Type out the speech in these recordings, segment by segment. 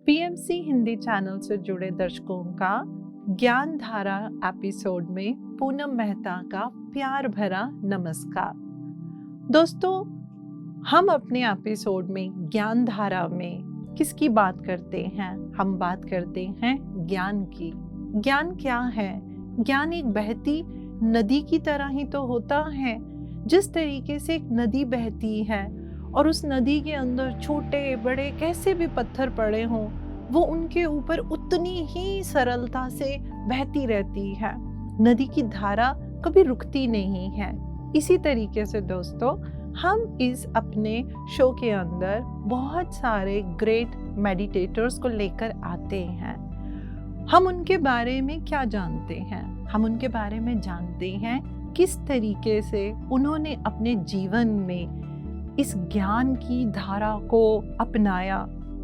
PMC Hindi channel से जुड़े दर्शकों का ज्ञान धारा एपिसोड में पूनम मेहता का प्यार भरा नमस्कार। दोस्तों, हम अपने एपिसोड में ज्ञान धारा में किसकी बात करते हैं? हम बात करते हैं ज्ञान की। ज्ञान क्या है? ज्ञान एक बहती नदी की तरह ही तो होता है। जिस तरीके से एक नदी बहती है और उस नदी के अंदर छोटे बड़े कैसे भी पत्थर पड़े हों, वो उनके ऊपर उतनी ही सरलता से बहती रहती है। नदी की धारा कभी रुकती नहीं है। इसी तरीके से दोस्तों, हम इस अपने शो के अंदर बहुत सारे ग्रेट मेडिटेटर्स को लेकर आते हैं। हम उनके बारे में क्या जानते हैं? हम उनके बारे में जानते हैं किस तरीके से उन्होंने अपने जीवन में इस ज्ञान की धारा को अपनाया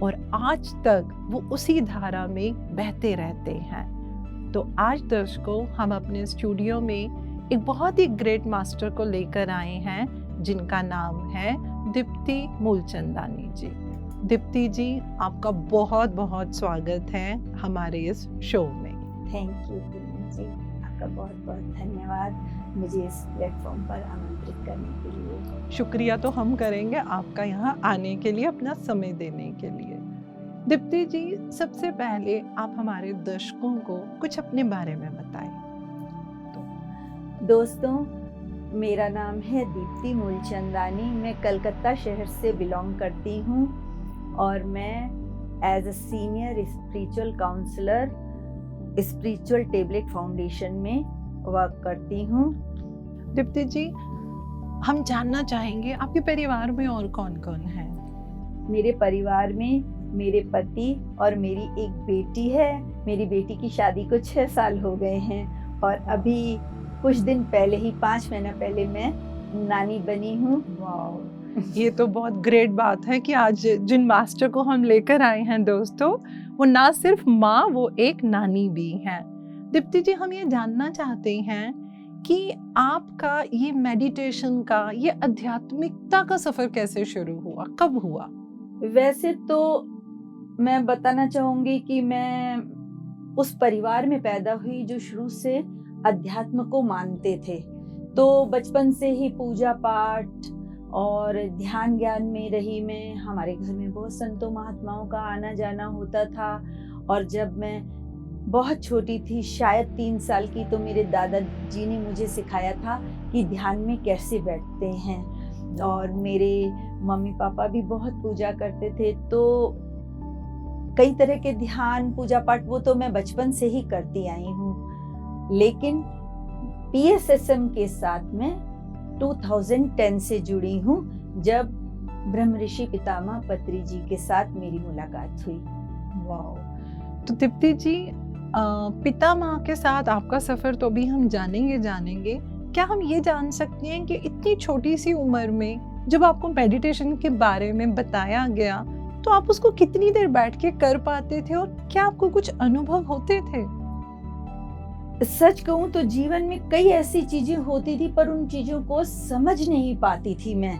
और आज तक वो उसी धारा में बहते रहते हैं। तो आज दर्शकों, हम अपने स्टूडियो में एक बहुत ही ग्रेट मास्टर को लेकर आए हैं जिनका नाम है दीप्ति मूलचंदानी जी। दीप्ति जी, आपका बहुत बहुत स्वागत है हमारे इस शो में। थैंक यू जी, आपका बहुत बहुत धन्यवाद मुझे इस प्लेटफॉर्म पर आमंत्रित करने के लिए। शुक्रिया तो हम करेंगे आपका यहाँ आने के लिए, अपना समय देने के लिए। दीप्ति जी, सबसे पहले आप हमारे दर्शकों को कुछ अपने बारे में बताएं। दोस्तों, मेरा नाम है दीप्ति मूलचंदानी। मैं कलकत्ता शहर से बिलोंग करती हूँ और मैं as a senior spiritual counsellor spiritual tablet foundation में वर्क करती हूँ। दीप्ति जी, हम जानना चाहेंगे आपके परिवार में और कौन कौन है? मेरे परिवार में मेरे पति और मेरी एक बेटी है। मेरी बेटी की शादी को 6 साल हो गए हैं और अभी कुछ दिन पहले ही 5 महीना पहले मैं नानी बनी हूँ। वाह, ये तो बहुत ग्रेट बात है कि आज जिन मास्टर को हम लेकर आए हैं दोस्तों, वो ना सिर्फ माँ, वो एक नानी भी हैं। दीप्ति जी, हम ये जानना चाहते हैं कि आपका ये मेडिटेशन का, ये आध्यात्मिकता का सफर कैसे शुरू हुआ, कब हुआ? वैसे तो मैं बताना चाहूंगी कि मैं उस परिवार में पैदा हुई जो शुरू से अध्यात्म को मानते थे। तो बचपन से ही पूजा पाठ और ध्यान ज्ञान में रही मैं। हमारे घर में बहुत संतों महात्माओं का आना जाना होता था और जब मैं बहुत छोटी थी, शायद 3 साल की, तो मेरे दादाजी ने मुझे सिखाया था कि ध्यान में कैसे बैठते हैं। और मेरे मम्मी पापा भी बहुत पूजा करते थे, तो कई तरह के ध्यान पूजा पाठ वो तो मैं बचपन से ही करती आई हूँ। लेकिन PSSM के साथ मैं 2010 से जुड़ी हूँ, जब ब्रह्म ऋषि पितामह पत्री जी के साथ मेरी मुलाकात हुई। वाह, तो दीप्ति जी, पितामह के साथ आपका सफर तो भी हम जानेंगे। क्या हम ये जान सकते हैं कि इतनी छोटी सी उम्र में जब आपको मेडिटेशन के बारे में बताया गया, तो आप उसको कितनी देर बैठ के कर पाते थे और क्या आपको कुछ अनुभव होते थे? सच कहूं तो जीवन में कई ऐसी चीजें होती थी, पर उन चीजों को समझ नहीं पाती थी मैं।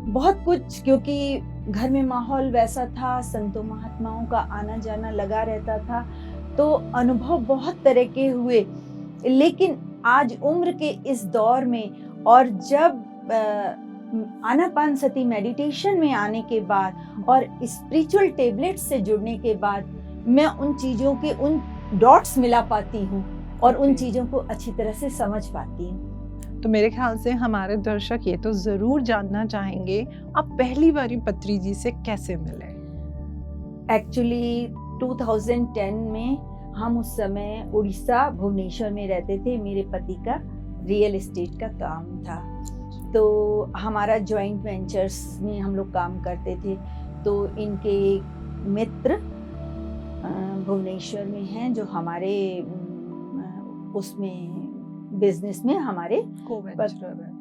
बहुत कुछ, क्योंकि घर में माहौल वैसा था, संतों महात्माओं का आना जाना लगा रहता था, तो अनुभव बहुत तरह के हुए। लेकिन आज उम्र के इस दौर में और जब आनापान सती मेडिटेशन में आने के बाद और स्पिरिचुअल टेबलेट से जुड़ने के बाद, मैं उन चीजों के उन डॉट्स मिला पाती हूँ और उन चीजों को अच्छी तरह से समझ पाती हूँ। तो मेरे ख्याल से हमारे दर्शक ये तो जरूर जानना चाहेंगे, आप पहली बारी पत्री जी से कैसे मिले? एक्चुअली 2010 में हम उस समय उड़ीसा भुवनेश्वर में रहते थे। मेरे पति का रियल एस्टेट का काम था, तो हमारा जॉइंट वेंचर्स में हम लोग काम करते थे। तो इनके मित्र भुवनेश्वर में हैं जो हमारे उसमें बिजनेस में हमारे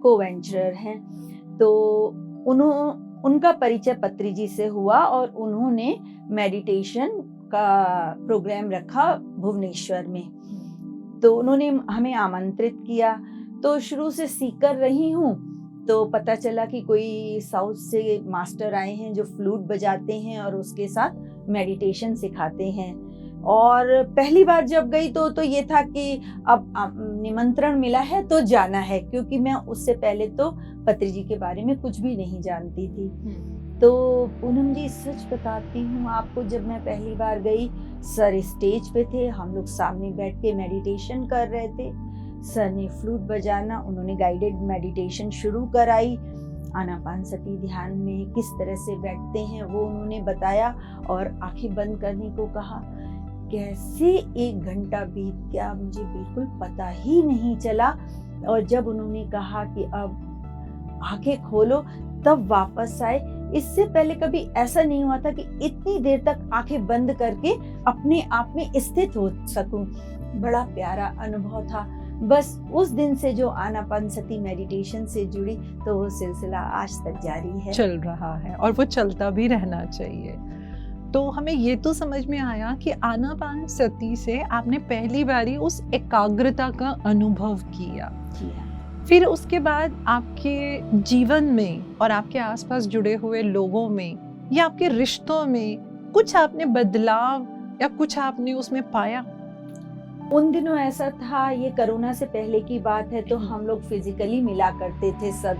को-वेंचरर हैं। तो उनका परिचय पत्री जी से हुआ और उन्होंने मेडिटेशन का प्रोग्राम रखा भुवनेश्वर में, तो उन्होंने हमें आमंत्रित किया। तो शुरू से सीख कर रही हूँ, तो पता चला कि कोई साउथ से मास्टर आए हैं जो फ्लूट बजाते हैं और उसके साथ मेडिटेशन सिखाते हैं। और पहली बार जब गई तो ये था कि अब निमंत्रण मिला है तो जाना है, क्योंकि मैं उससे पहले तो पत्री जी के बारे में कुछ भी नहीं जानती थी। तो पूनम जी सच बताती हूँ आपको, जब मैं पहली बार गई, सर स्टेज पे थे, हम लोग सामने बैठ के मेडिटेशन कर रहे थे। सर ने फ्लूट बजाना, उन्होंने गाइडेड मेडिटेशन शुरू कराई। आनापानसती ध्यान में किस तरह से बैठते हैं वो उन्होंने बताया और आंखें बंद करने को कहा। कैसे 1 घंटा बीत गया मुझे बिल्कुल पता ही नहीं चला। और जब उन्होंने कहा कि अब आंखें खोलो, तब वापस आए। इससे पहले कभी ऐसा नहीं हुआ था कि इतनी देर तक आंखें बंद करके अपने आप में स्थित हो सकूं। बड़ा प्यारा अनुभव था। बस उस दिन से जो आनापानसती मेडिटेशन से जुड़ी, तो वो सिलसिला आज तक जारी है, चल रहा है और वो चलता भी रहना चाहिए। तो हमें ये तो समझ में आया कि आनापानसती से आपने पहली बारी उस एकाग्रता का अनुभव किया। जी हाँ। फिर उसके बाद आपके जीवन में और आपके आसपास जुड़े हुए लोगों में या आपके रिश्तों में कुछ आपने बदलाव या कुछ आपने उसमें पाया? उन दिनों ऐसा था, ये कोरोना से पहले की बात है, तो हम लोग फिजिकली मिला करते थे सब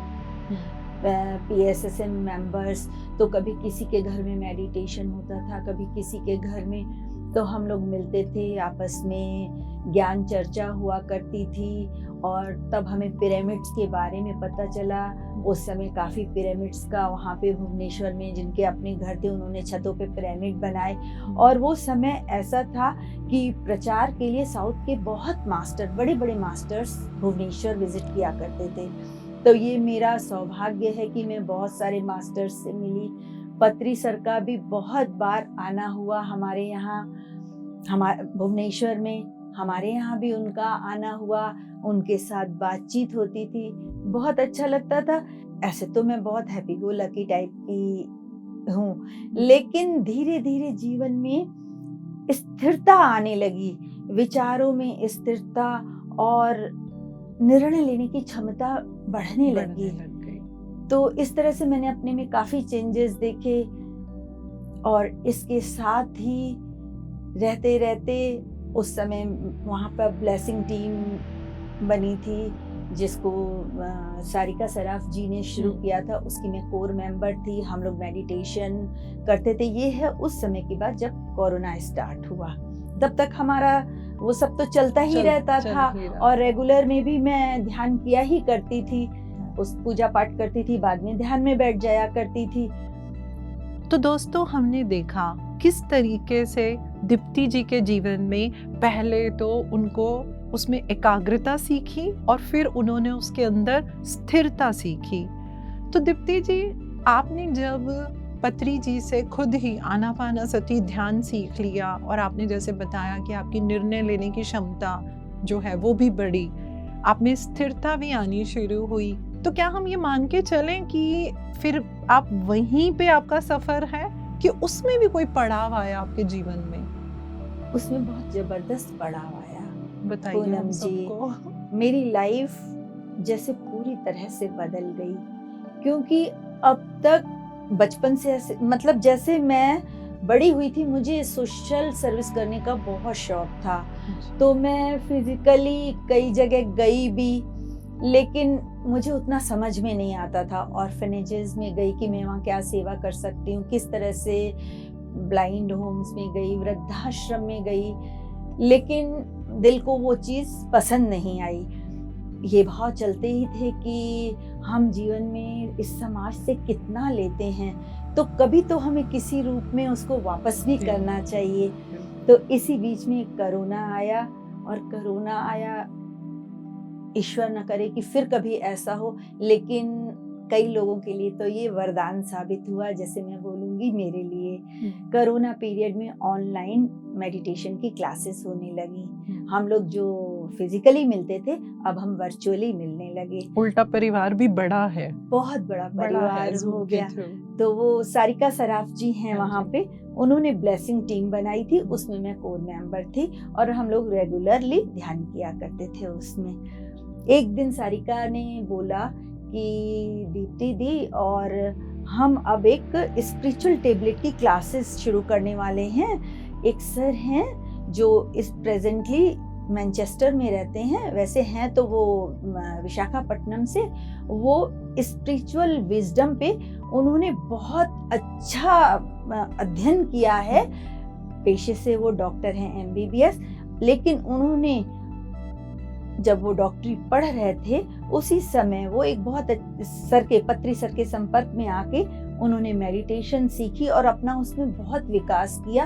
PSSM मेंबर्स। तो कभी किसी के घर में मेडिटेशन होता था, कभी किसी के घर में, तो हम लोग मिलते थे, आपस में ज्ञान चर्चा हुआ करती थी। और तब हमें पिरामिड्स के बारे में पता चला। उस समय काफ़ी पिरामिड्स का वहाँ पे भुवनेश्वर में, जिनके अपने घर थे, उन्होंने छतों पे पिरामिड बनाए। और वो समय ऐसा था कि प्रचार के लिए साउथ के बहुत मास्टर, बड़े बड़े मास्टर्स भुवनेश्वर विजिट किया करते थे। तो ये मेरा सौभाग्य है कि मैं बहुत सारे मास्टर्स से मिली। पत्री सर का भी बहुत बार आना हुआ हमारे यहाँ, हमारे भुवनेश्वर में, हमारे यहाँ भी उनका आना हुआ, उनके साथ बातचीत होती थी, बहुत अच्छा लगता था। ऐसे तो मैं बहुत हैप्पी गो लकी टाइप की हूँ, लेकिन धीरे धीरे जीवन में स्थिरता आने लगी, विचारों में स्थिरता और निर्णय लेने की क्षमता बढ़ने लगी। तो इस तरह से मैंने अपने में काफ़ी चेंजेस देखे। और इसके साथ ही रहते रहते उस समय वहाँ पर ब्लेसिंग टीम बनी थी, जिसको सारिका सराफ जी ने शुरू किया था, उसकी मैं कोर मेंबर थी। हम लोग मेडिटेशन करते थे। ये है उस समय की बात जब कोरोना स्टार्ट हुआ। तब तक हमारा वो सब तो चलता ही रहता था और रेगुलर में भी मैं ध्यान किया ही करती थी, उस पूजा पाठ करती थी, बाद में ध्यान में बैठ जाया करती थी। तो दोस्तों, हमने देखा किस तरीके से दीप्ति जी के जीवन में पहले तो उनको उसमें एकाग्रता सीखी और फिर उन्होंने उसके अंदर स्थिरता सीखी। तो दीप्ति जी, आपने जब पत्री जी से खुद ही आनापानसती ध्यान सीख लिया और आपने जैसे बताया कि आपकी निर्णय लेने की क्षमता जो है वो भी बढ़ी, आप में स्थिरता भी आनी शुरू हुई, तो क्या हम ये मान के चलें कि फिर आप वहीं पे आपका सफर है कि उसमें भी कोई पड़ाव आया आपके जीवन में? उसमें बहुत जबरदस्त पड़ाव आया। बताइए हम सबको। मेरी लाइफ जैसे पूरी तरह से बदल गई, क्योंकि अब तक बचपन से ऐसे, मतलब जैसे मैं बड़ी हुई थी, मुझे सोशल सर्विस करने का बहुत शौक था। तो मैं फिजिकली कई जगह गई भी, लेकिन मुझे उतना समझ में नहीं आता था। ऑर्फनेजेस में गई कि मैं वहाँ क्या सेवा कर सकती हूँ, किस तरह से ब्लाइंड होम्स में गई, वृद्धाश्रम में गई, लेकिन दिल को वो चीज़ पसंद नहीं आई। ये भाव चलते ही थे कि हम जीवन में इस समाज से कितना लेते हैं, तो कभी तो हमें किसी रूप में उसको वापस भी करना चाहिए। तो इसी बीच में कोरोना आया, और कोरोना आया, ईश्वर न करे कि फिर कभी ऐसा हो, लेकिन कई लोगों के लिए तो ये वरदान साबित हुआ। जैसे मैं बोलूँगी मेरे लिए, कोरोना पीरियड में ऑनलाइन मेडिटेशन की क्लासेस होने लगी। हम लोग जो फिजिकली मिलते थे, अब हम वर्चुअली मिलने लगे। उल्टा परिवार भी बड़ा है, बहुत बड़ा परिवार हो गया। तो वो सारिका सराफ जी हैं वहाँ पे, उन्होंने ब्लेसिंग टीम बनाई थी, उसमें मैं कोर मेंबर थी और हम लोग रेगुलरली ध्यान किया करते थे उसमें। एक दिन सारिका ने बोला कि दीप्ति दी, और हम अब एक स्पिरिचुअल टेबलेट की क्लासेस शुरू करने वाले हैं। एक सर हैं जो इस प्रेजेंटली मैनचेस्टर में रहते हैं, वैसे हैं तो वो विशाखापट्टनम से। वो स्पिरिचुअल विजडम पे उन्होंने बहुत अच्छा अध्ययन किया है। पेशे से वो डॉक्टर हैं, MBBS, लेकिन उन्होंने जब वो डॉक्टरी पढ़ रहे थे उसी समय वो एक बहुत पत्री सर के संपर्क में आके उन्होंने मेडिटेशन सीखी और अपना उसमें बहुत विकास किया।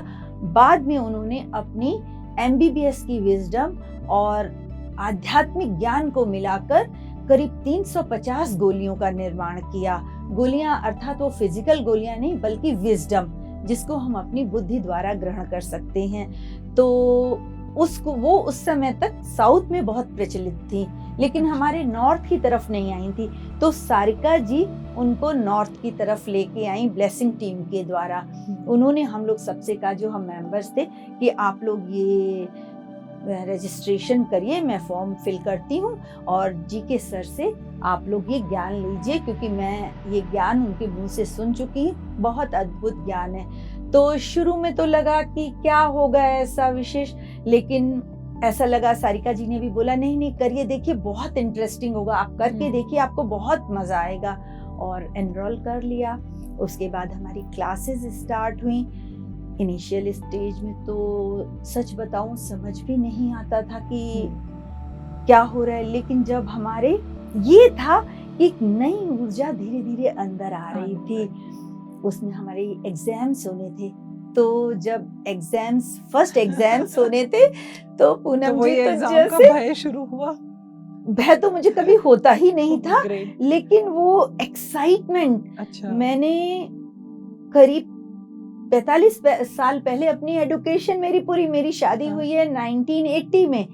बाद में उन्होंने अपनी MBBS की विजडम और आध्यात्मिक ज्ञान को मिलाकर करीब 350 गोलियों का निर्माण किया। गोलियां अर्थात वो फिजिकल गोलियां नहीं, बल्कि विजडम, जिसको हम अपनी बुद्धि द्वारा ग्रहण कर सकते हैं। तो वो उस समय तक साउथ में बहुत प्रचलित थी, लेकिन हमारे नॉर्थ की तरफ नहीं आई थी। तो सारिका जी उनको नॉर्थ की तरफ लेके आई ब्लेसिंग टीम के द्वारा। उन्होंने हम लोग सबसे कहा, जो हम मेंबर्स थे, कि आप लोग ये रजिस्ट्रेशन करिए, मैं फॉर्म फिल करती हूँ, और GK सर से आप लोग ये ज्ञान लीजिए, क्योंकि मैं ये ज्ञान उनके मुंह से सुन चुकी हूँ। बहुत अद्भुत ज्ञान है। तो शुरू में तो लगा कि क्या होगा ऐसा विशेष, लेकिन ऐसा लगा, सारिका जी ने भी बोला नहीं नहीं करिए, देखिए बहुत इंटरेस्टिंग होगा, आप करके देखिए, आपको बहुत मजा आएगा। और एनरोल कर लिया। उसके बाद हमारी क्लासेस स्टार्ट हुई। इनिशियल स्टेज में तो सच बताऊं समझ भी नहीं आता था कि क्या हो रहा है, लेकिन जब हमारे ये था कि एक नई ऊर्जा धीरे धीरे अंदर आ रही थी। उसमें हमारे एग्जाम्स होने थे, तो जब फर्स्ट एग्जाम्स होने थे तो पूनम जी तो जैसे भय शुरू हुआ। भय तो मुझे कभी होता ही नहीं था, लेकिन वो एक्साइटमेंट, अच्छा। मैंने करीब 45 साल पहले अपनी एजुकेशन, मेरी शादी हुई है 1980 में,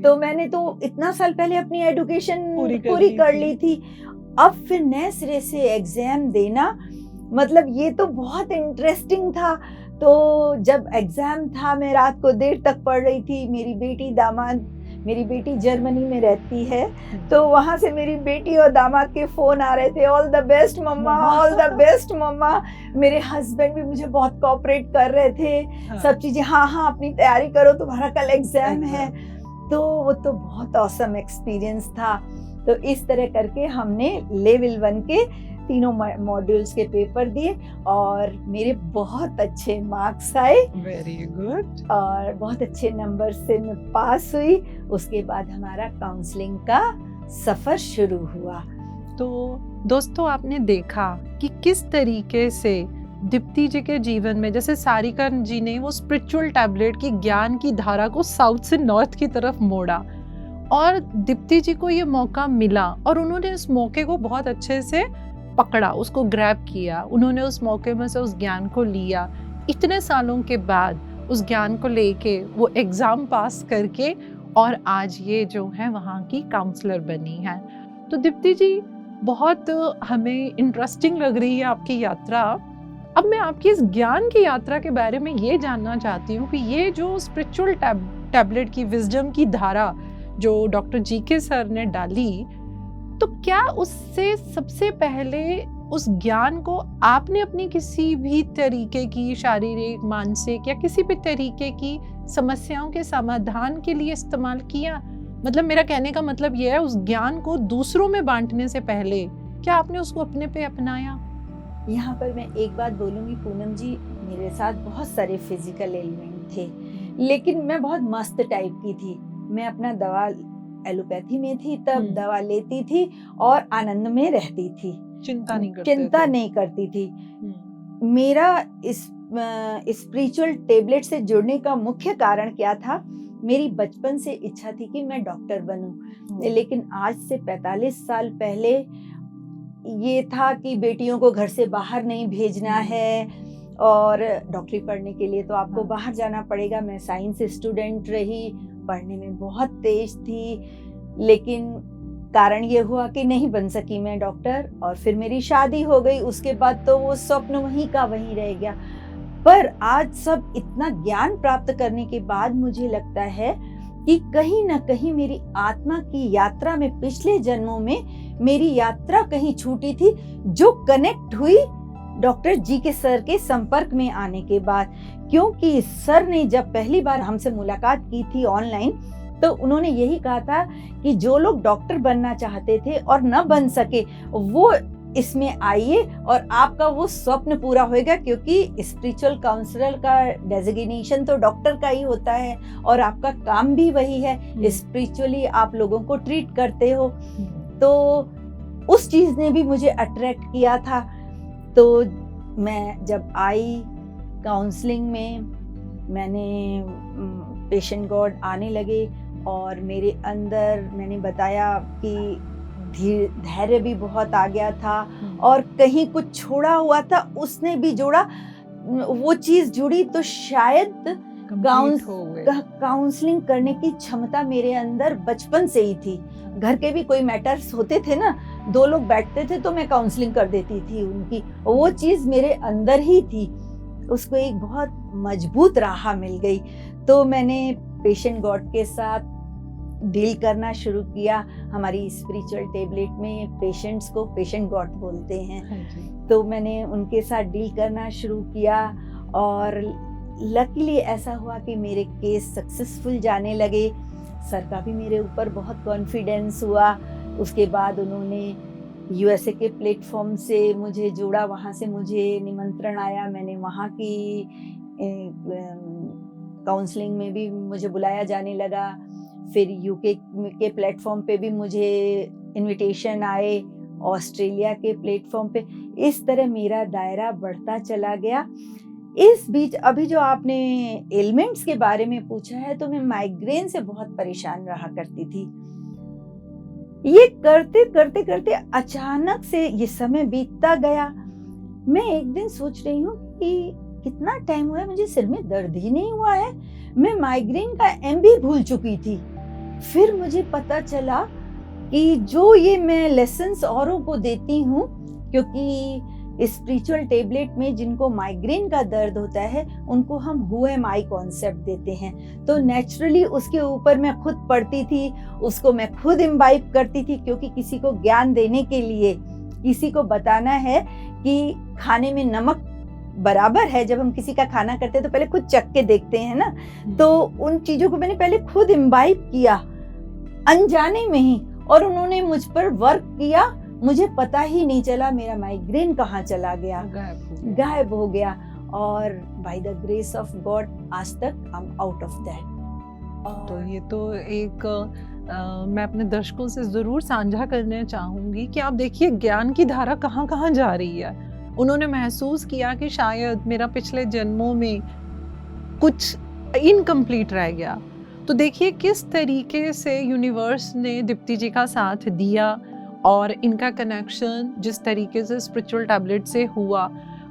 तो मैंने तो इतना साल पहले अपनी एजुकेशन पूरी कर ली थी। अब फिर नए सिरे से एग्जाम देना, मतलब ये तो बहुत इंटरेस्टिंग था। तो जब एग्जाम था, मैं रात को देर तक पढ़ रही थी। मेरी बेटी जर्मनी में रहती है, तो वहां से मेरी बेटी और दामाद के फोन आ रहे थे, all the best mamma, all the best mamma. मेरे हस्बैंड भी मुझे बहुत कोऑपरेट कर रहे थे, सब चीजें, हाँ अपनी तैयारी करो, तुम्हारा कल एग्जाम है। तो वो तो बहुत ऑसम एक्सपीरियंस था। तो इस तरह करके हमने लेवल 1 के तीनों मॉड्यूल्स के पेपर दिए और मेरे बहुत अच्छे मार्क्स आए। Very good. और बहुत अच्छे नंबर से मैं पास हुई। उसके बाद हमारा काउंसलिंग का सफर शुरू हुआ। तो दोस्तों, आपने देखा कि किस तरीके से दीप्ति जी के जीवन में, जैसे सारिका जी ने वो स्पिरिचुअल टैबलेट की ज्ञान की धारा को साउथ से नॉर्थ की तरफ मोड़ा, और दीप्ति जी को ये मौका मिला और उन्होंने उस मौके को बहुत अच्छे से पकड़ा, उसको ग्रैब किया। उन्होंने उस मौके में से उस ज्ञान को लिया। इतने सालों के बाद उस ज्ञान को लेके वो एग्ज़ाम पास करके और आज ये जो है वहाँ की काउंसलर बनी है। तो दीप्ति जी, बहुत हमें इंटरेस्टिंग लग रही है आपकी यात्रा। अब मैं आपकी इस ज्ञान की यात्रा के बारे में ये जानना चाहती हूँ कि ये जो स्पिरिचुअल टैबलेट की विजडम की धारा जो डॉक्टर GK सर ने डाली, तो क्या उससे सबसे पहले उस ज्ञान को आपने अपनी किसी भी तरीके की शारीरिक, मानसिक या किसी भी तरीके की समस्याओं के समाधान के लिए इस्तेमाल किया? मतलब मेरा कहने का मतलब यह है, उस ज्ञान को दूसरों में बांटने से पहले क्या आपने उसको अपने पे अपनाया? यहाँ पर मैं एक बात बोलूँगी पूनम जी, मेरे साथ बहुत सारे फिजिकल एलिमेंट थे, लेकिन मैं बहुत मस्त टाइप की थी। मैं अपना दवा एलोपैथी में थी तब, दवा लेती थी और आनंद में रहती थी, चिंता नहीं करती थी। मेरा इस स्पिरिचुअल टेबलेट से जुड़ने का मुख्य कारण क्या था? मेरी बचपन से इच्छा थी कि मैं डॉक्टर बनूं, लेकिन आज से 45 साल पहले ये था कि बेटियों को घर से बाहर नहीं भेजना है और डॉक्टरी पढ़ने के लिए तो आपको बाहर जाना पड़ेगा। मैं साइंस स्टूडेंट रही, पढ़ने में बहुत तेज थी, लेकिन कारण ये हुआ कि नहीं बन सकी मैं डॉक्टर, और फिर मेरी शादी हो गई। उसके बाद तो वो स्वप्न वहीं का वहीं रह गया। पर आज सब इतना ज्ञान प्राप्त करने के बाद मुझे लगता है कि कहीं ना कहीं मेरी आत्मा की यात्रा में पिछले जन्मों में मेरी यात्रा कहीं छूटी थी, जो कनेक्ट हुई डॉक्टर जी के सर के संपर्क में आने के बाद। क्योंकि सर ने जब पहली बार हमसे मुलाकात की थी ऑनलाइन, तो उन्होंने यही कहा था कि जो लोग डॉक्टर बनना चाहते थे और न बन सके, वो इसमें आइए और आपका वो स्वप्न पूरा होएगा, क्योंकि स्पिरिचुअल काउंसलर का डेजिग्नेशन तो डॉक्टर का ही होता है और आपका काम भी वही है, स्पिरिचुअली आप लोगों को ट्रीट करते हो। तो उस चीज ने भी मुझे अट्रैक्ट किया था। तो मैं जब आई काउंसलिंग में, मैंने पेशेंट गॉड आने लगे और मेरे अंदर मैंने बताया कि धैर्य भी बहुत आ गया था और कहीं कुछ छोड़ा हुआ था उसने भी जोड़ा, वो चीज जुड़ी, तो शायद काउंसलिंग करने की क्षमता मेरे अंदर बचपन से ही थी। घर के भी कोई मैटर्स होते थे ना, 2 लोग बैठते थे तो मैं काउंसलिंग कर देती थी उनकी, वो चीज मेरे अंदर ही थी। उसको एक बहुत मजबूत राह मिल गई। तो मैंने पेशेंट गॉड के साथ डील करना शुरू किया। हमारी स्पिरिचुअल टेबलेट में पेशेंट्स को पेशेंट गॉड बोलते हैं। तो मैंने उनके साथ डील करना शुरू किया और लकीली ऐसा हुआ कि मेरे केस सक्सेसफुल जाने लगे। सर का भी मेरे ऊपर बहुत कॉन्फिडेंस हुआ। उसके बाद उन्होंने यूएसए के प्लेटफॉर्म से मुझे जोड़ा, वहाँ से मुझे निमंत्रण आया, मैंने वहाँ की काउंसलिंग में भी मुझे बुलाया जाने लगा। फिर यूके के प्लेटफॉर्म पे भी मुझे इनविटेशन आए, ऑस्ट्रेलिया के प्लेटफॉर्म पे। इस तरह मेरा दायरा बढ़ता चला गया। इस बीच अभी जो आपने एलिमेंट्स के बारे में पूछा है, तो मैं माइग्रेन से बहुत परेशान रहा करती थी। ये करते करते करते अचानक से ये समय बीतता गया। मैं एक दिन सोच रही हूँ कि कितना टाइम हुआ है, मुझे सिर में दर्द ही नहीं हुआ है। मैं माइग्रेन का एम भी भूल चुकी थी। फिर मुझे पता चला कि जो ये मैं लेसन्स औरों को देती हूँ, क्योंकि स्पिरिचुअल टेबलेट में जिनको माइग्रेन का दर्द होता है उनको हम हु एम आई कॉन्सेप्ट देते हैं, तो नेचुरली उसके ऊपर मैं खुद पढ़ती थी, उसको मैं खुद इम्बाइब करती थी। क्योंकि किसी को ज्ञान देने के लिए, किसी को बताना है कि खाने में नमक बराबर है, जब हम किसी का खाना करते हैं तो पहले खुद चख के देखते हैं ना, तो उन चीजों को मैंने पहले खुद इम्बाइब किया अनजाने में ही, और उन्होंने मुझ पर वर्क किया। मुझे पता ही नहीं चला मेरा माइग्रेन कहाँ चला गया, गायब हो गया। और by the grace of God आज तक I am out of that. तो ये तो एक मैं अपने दर्शकों से जरूर साझा करना चाहूंगी कि आप देखिए ज्ञान की धारा कहाँ कहाँ जा रही है। उन्होंने महसूस किया कि शायद मेरा पिछले जन्मों में कुछ इनकम्प्लीट रह गया। तो देखिए किस तरीके से यूनिवर्स ने दीप्ति जी का साथ दिया और इनका कनेक्शन जिस तरीके से स्पिरिचुअल टैबलेट से हुआ।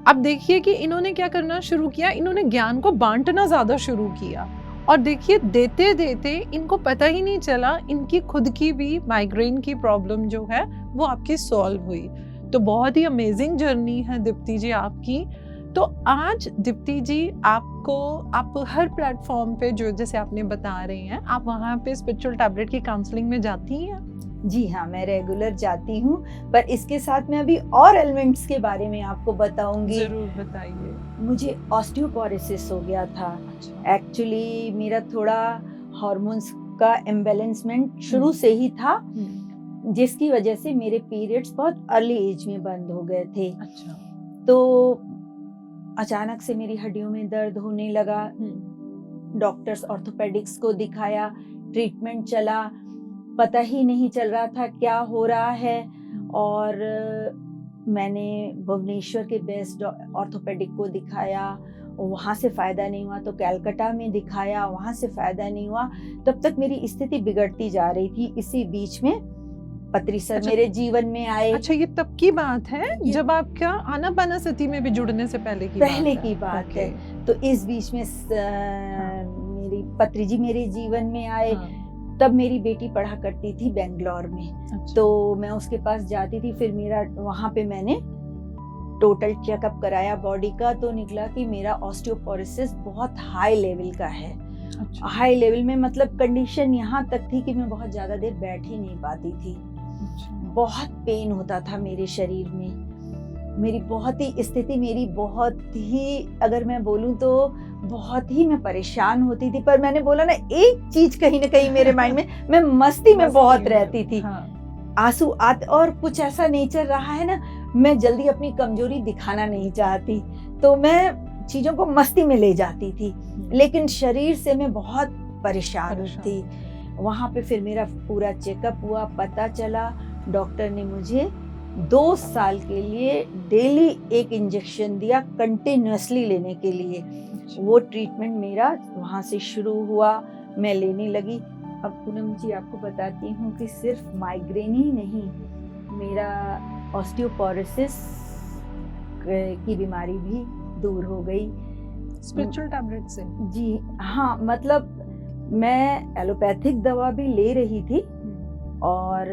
अब देखिए कि इन्होंने क्या करना शुरू किया, इन्होंने ज्ञान को बांटना ज़्यादा शुरू किया और देखिए देते देते इनको पता ही नहीं चला इनकी खुद की भी माइग्रेन की प्रॉब्लम जो है वो आपकी सॉल्व हुई। तो बहुत ही अमेजिंग जर्नी है दीप्ति जी आपकी। तो आज दीप्ति जी आप हर प्लेटफॉर्म पे जो जैसे आपने बता रहे हैं, आप वहाँ पे स्पिरिचुअल टैबलेट की काउंसलिंग में जाती हैं? जी हाँ, मैं रेगुलर जाती हूँ, पर इसके साथ मैं अभी और एलिमेंट्स के बारे में आपको बताऊंगी। जरूर बताइए। मुझे ऑस्टियोपोरोसिस हो गया था। एक्चुअली मेरा थोड़ा हार्मोन्स का इम्बैलेंसमेंट शुरू से ही था, जिसकी वजह से मेरे पीरियड्स बहुत अर्ली एज में बंद हो गए थे। अच्छा। तो अचानक से मेरी हड्डियों में दर्द होने लगा। डॉक्टर्स ऑर्थोपेडिक्स को दिखाया, ट्रीटमेंट चला, पता ही नहीं चल रहा था क्या हो रहा है। और मैंने भुवनेश्वर के बेस्ट ऑर्थोपेडिक को दिखाया, वहाँ से फ़ायदा नहीं हुआ, तो कलकत्ता में दिखाया, वहाँ से फ़ायदा नहीं हुआ। तब तक मेरी स्थिति बिगड़ती जा रही थी। इसी बीच में पत्री सर मेरे जीवन में आए। अच्छा, ये तब की बात है जब आपका आनापानसती में भी जुड़ने से पहले की बात है। तो इस बीच में मेरी पत्री जी मेरे जीवन में आए। तब मेरी बेटी पढ़ा करती थी बेंगलोर में। अच्छा। तो मैं उसके पास जाती थी। फिर मेरा वहाँ पे मैंने टोटल चेकअप कराया बॉडी का, तो निकला कि मेरा ऑस्टियोपोरोसिस बहुत हाई लेवल का है। अच्छा। हाई लेवल में, मतलब कंडीशन यहाँ तक थी कि मैं बहुत ज़्यादा देर बैठ ही नहीं पाती थी। अच्छा। बहुत पेन होता था मेरे शरीर में, मेरी बहुत ही स्थिति, मेरी बहुत ही, अगर मैं बोलूं तो बहुत ही मैं परेशान होती थी। पर मैंने बोला ना, एक चीज कहीं ना कहीं मेरे माइंड में, मैं मस्ती में बहुत रहती थी। हाँ। आंसू आते, और कुछ ऐसा नेचर रहा है ना, मैं जल्दी अपनी कमजोरी दिखाना नहीं चाहती, तो मैं चीजों को मस्ती में ले जाती थी, लेकिन शरीर से मैं बहुत परेशान थी। वहां पे फिर मेरा पूरा चेकअप हुआ, पता चला, डॉक्टर ने मुझे 2 साल के लिए डेली एक इंजेक्शन दिया, कंटिन्यूअसली लेने के लिए। वो ट्रीटमेंट मेरा वहाँ से शुरू हुआ, मैं लेने लगी। अब पूनम जी आपको बताती हूँ कि सिर्फ माइग्रेन ही नहीं, मेरा ऑस्टियोपोरोसिस की बीमारी भी दूर हो गई स्पिरिचुअल टैबलेट से। जी हाँ, मतलब मैं एलोपैथिक दवा भी ले रही थी और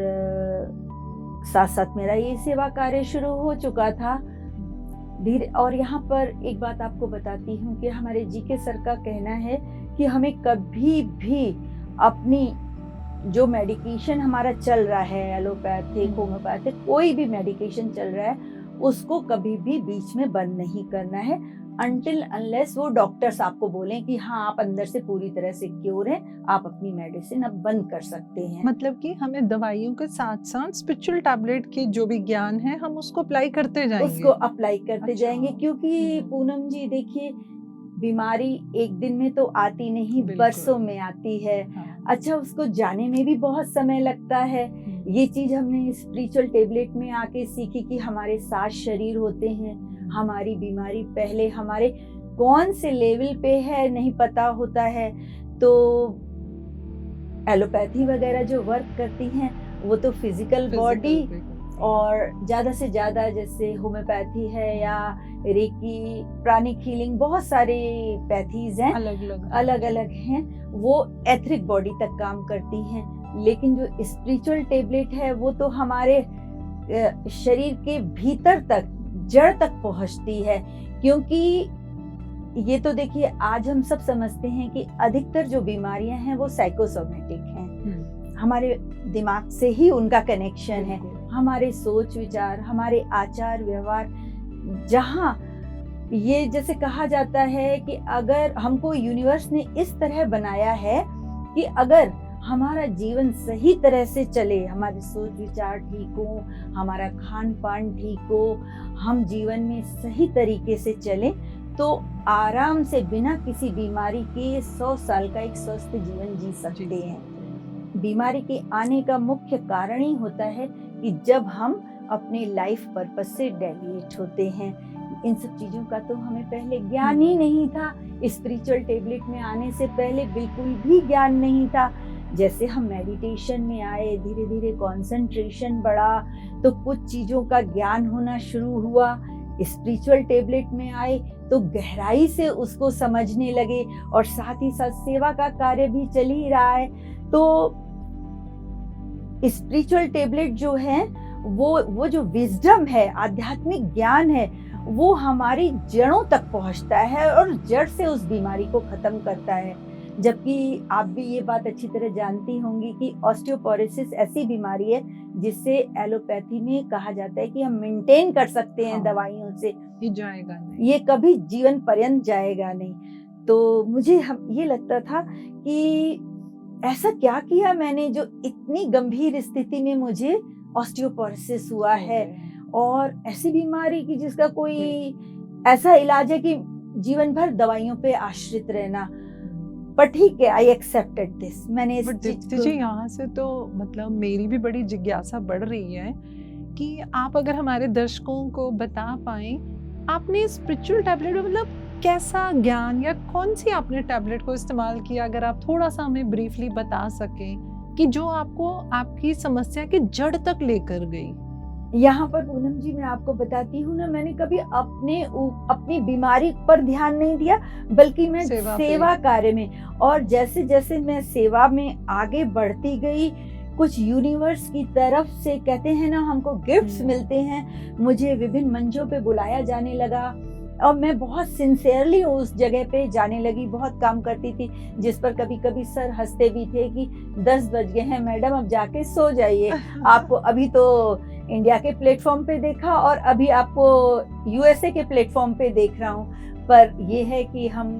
साथ साथ मेरा ये सेवा कार्य शुरू हो चुका था धीरे। और यहाँ पर एक बात आपको बताती हूँ कि हमारे जीके सर का कहना है कि हमें कभी भी अपनी जो मेडिकेशन हमारा चल रहा है, एलोपैथिक, होम्योपैथिक, कोई भी मेडिकेशन चल रहा है, उसको कभी भी बीच में बंद नहीं करना है, अनटिल अनलेस वो डॉक्टर्स आपको बोलें कि हाँ आप अंदर से पूरी तरह से क्योर हैं, आप अपनी मेडिसिन अब बंद कर सकते हैं। मतलब कि हमें दवाइयों के साथ साथ स्पिरिचुअल टैबलेट के जो भी ज्ञान है हम उसको अप्लाई करते जाएंगे। उसको अप्लाई करते जाएंगे, क्योंकि पूनम जी देखिए, बीमारी एक दिन में तो आती नहीं, बरसों में आती है। अच्छा, उसको जाने में भी बहुत समय लगता है। ये चीज हमने स्पिरिचुअल टैबलेट में आके सीखी कि हमारे 7 शरीर होते हैं, हमारी बीमारी पहले हमारे कौन से लेवल पे है नहीं पता होता है। तो एलोपैथी वगैरह जो वर्क करती हैं वो तो फिजिकल बॉडी, और ज्यादा से ज्यादा जैसे होम्योपैथी है या रेकी, प्राणिक हीलिंग, बहुत सारे पैथीज हैं, अलग अलग हैं, वो एथरिक बॉडी तक काम करती हैं। लेकिन जो स्पिरिचुअल टैबलेट है वो तो हमारे शरीर के भीतर तक, जड़ तक पहुंचती है। क्योंकि ये तो देखिए, आज हम सब समझते हैं कि अधिकतर जो बीमारियां हैं वो साइकोसोमेटिक हैं, हमारे दिमाग से ही उनका कनेक्शन है, हमारे सोच विचार, हमारे आचार व्यवहार। जहाँ ये जैसे कहा जाता है कि अगर हमको यूनिवर्स ने इस तरह बनाया है कि अगर हमारा जीवन सही तरह से चले, हमारे सोच विचार ठीक हो, हमारा खान पान ठीक हो, हम जीवन में सही तरीके से चले, तो आराम से बिना किसी बीमारी के 100 साल का एक स्वस्थ जीवन जी सकते हैं। बीमारी के आने का मुख्य कारण ही होता है कि जब हम अपने लाइफ पर्पस से डेविएट होते हैं। इन सब चीजों का तो हमें पहले ज्ञान ही नहीं था, स्पिरिचुअल टैबलेट में आने से पहले बिल्कुल भी ज्ञान नहीं था। जैसे हम मेडिटेशन में आए, धीरे धीरे कंसंट्रेशन बढ़ा, तो कुछ चीजों का ज्ञान होना शुरू हुआ। स्पिरिचुअल टैबलेट में आए तो गहराई से उसको समझने लगे, और साथ ही साथ सेवा का कार्य भी चल ही रहा है। तो स्पिरिचुअल टैबलेट जो है वो जो विजडम है, आध्यात्मिक ज्ञान है, वो हमारी जड़ों तक पहुंचता है और जड़ से उस बीमारी को खत्म करता है। जबकि आप भी ये बात अच्छी तरह जानती होंगी कि ऑस्टियोपोरोसिस ऐसी बीमारी है जिससे एलोपैथी में कहा जाता है कि हम मेंटेन कर सकते हैं दवाइयों से, ये जाएगा नहीं, ये कभी जीवन पर्यंत जाएगा नहीं। तो मुझे ये लगता था कि ऐसा क्या किया मैंने जो इतनी गंभीर स्थिति में मुझे ऑस्टियोपोरोसिस हुआ है, और ऐसी बीमारी की जिसका कोई ऐसा इलाज है कि जीवन भर दवाइयों पे आश्रित रहना। पर ठीक है, आई एक्सेप्टेड दिस। मैंने इस चीज को यहाँ से तो मतलब मेरी भी बड़ी जिज्ञासा बढ़ रही है कि आप अगर हमारे दर्शकों को बता पाएं, आपने स्पिरिचुअल टैबलेट में मतलब कैसा ज्ञान या कौन सी आपने टैबलेट को इस्तेमाल किया, अगर आप थोड़ा सा हमें ब्रीफली बता सकें कि जो आपको आपकी समस्या की जड़ तक लेकर गई। यहाँ पर पूनम जी मैं आपको बताती हूँ ना, मैंने कभी अपनी बीमारी पर ध्यान नहीं दिया, बल्कि मैं सेवा कार्य में, और जैसे जैसे मैं सेवा में आगे बढ़ती गई, कुछ यूनिवर्स की तरफ से कहते हैं ना, हमको गिफ्ट्स मिलते हैं, मुझे विभिन्न मंचों पे बुलाया जाने लगा, और मैं बहुत सिंसियरली उस जगह पे जाने लगी, बहुत काम करती थी, जिस पर कभी कभी सर हंसते भी थे कि 10 बज गए हैं मैडम, अब जाके सो जाइए, आपको अभी तो इंडिया के प्लेटफॉर्म पे देखा और अभी आपको यूएसए के प्लेटफॉर्म पे देख रहा हूँ। पर ये है कि हम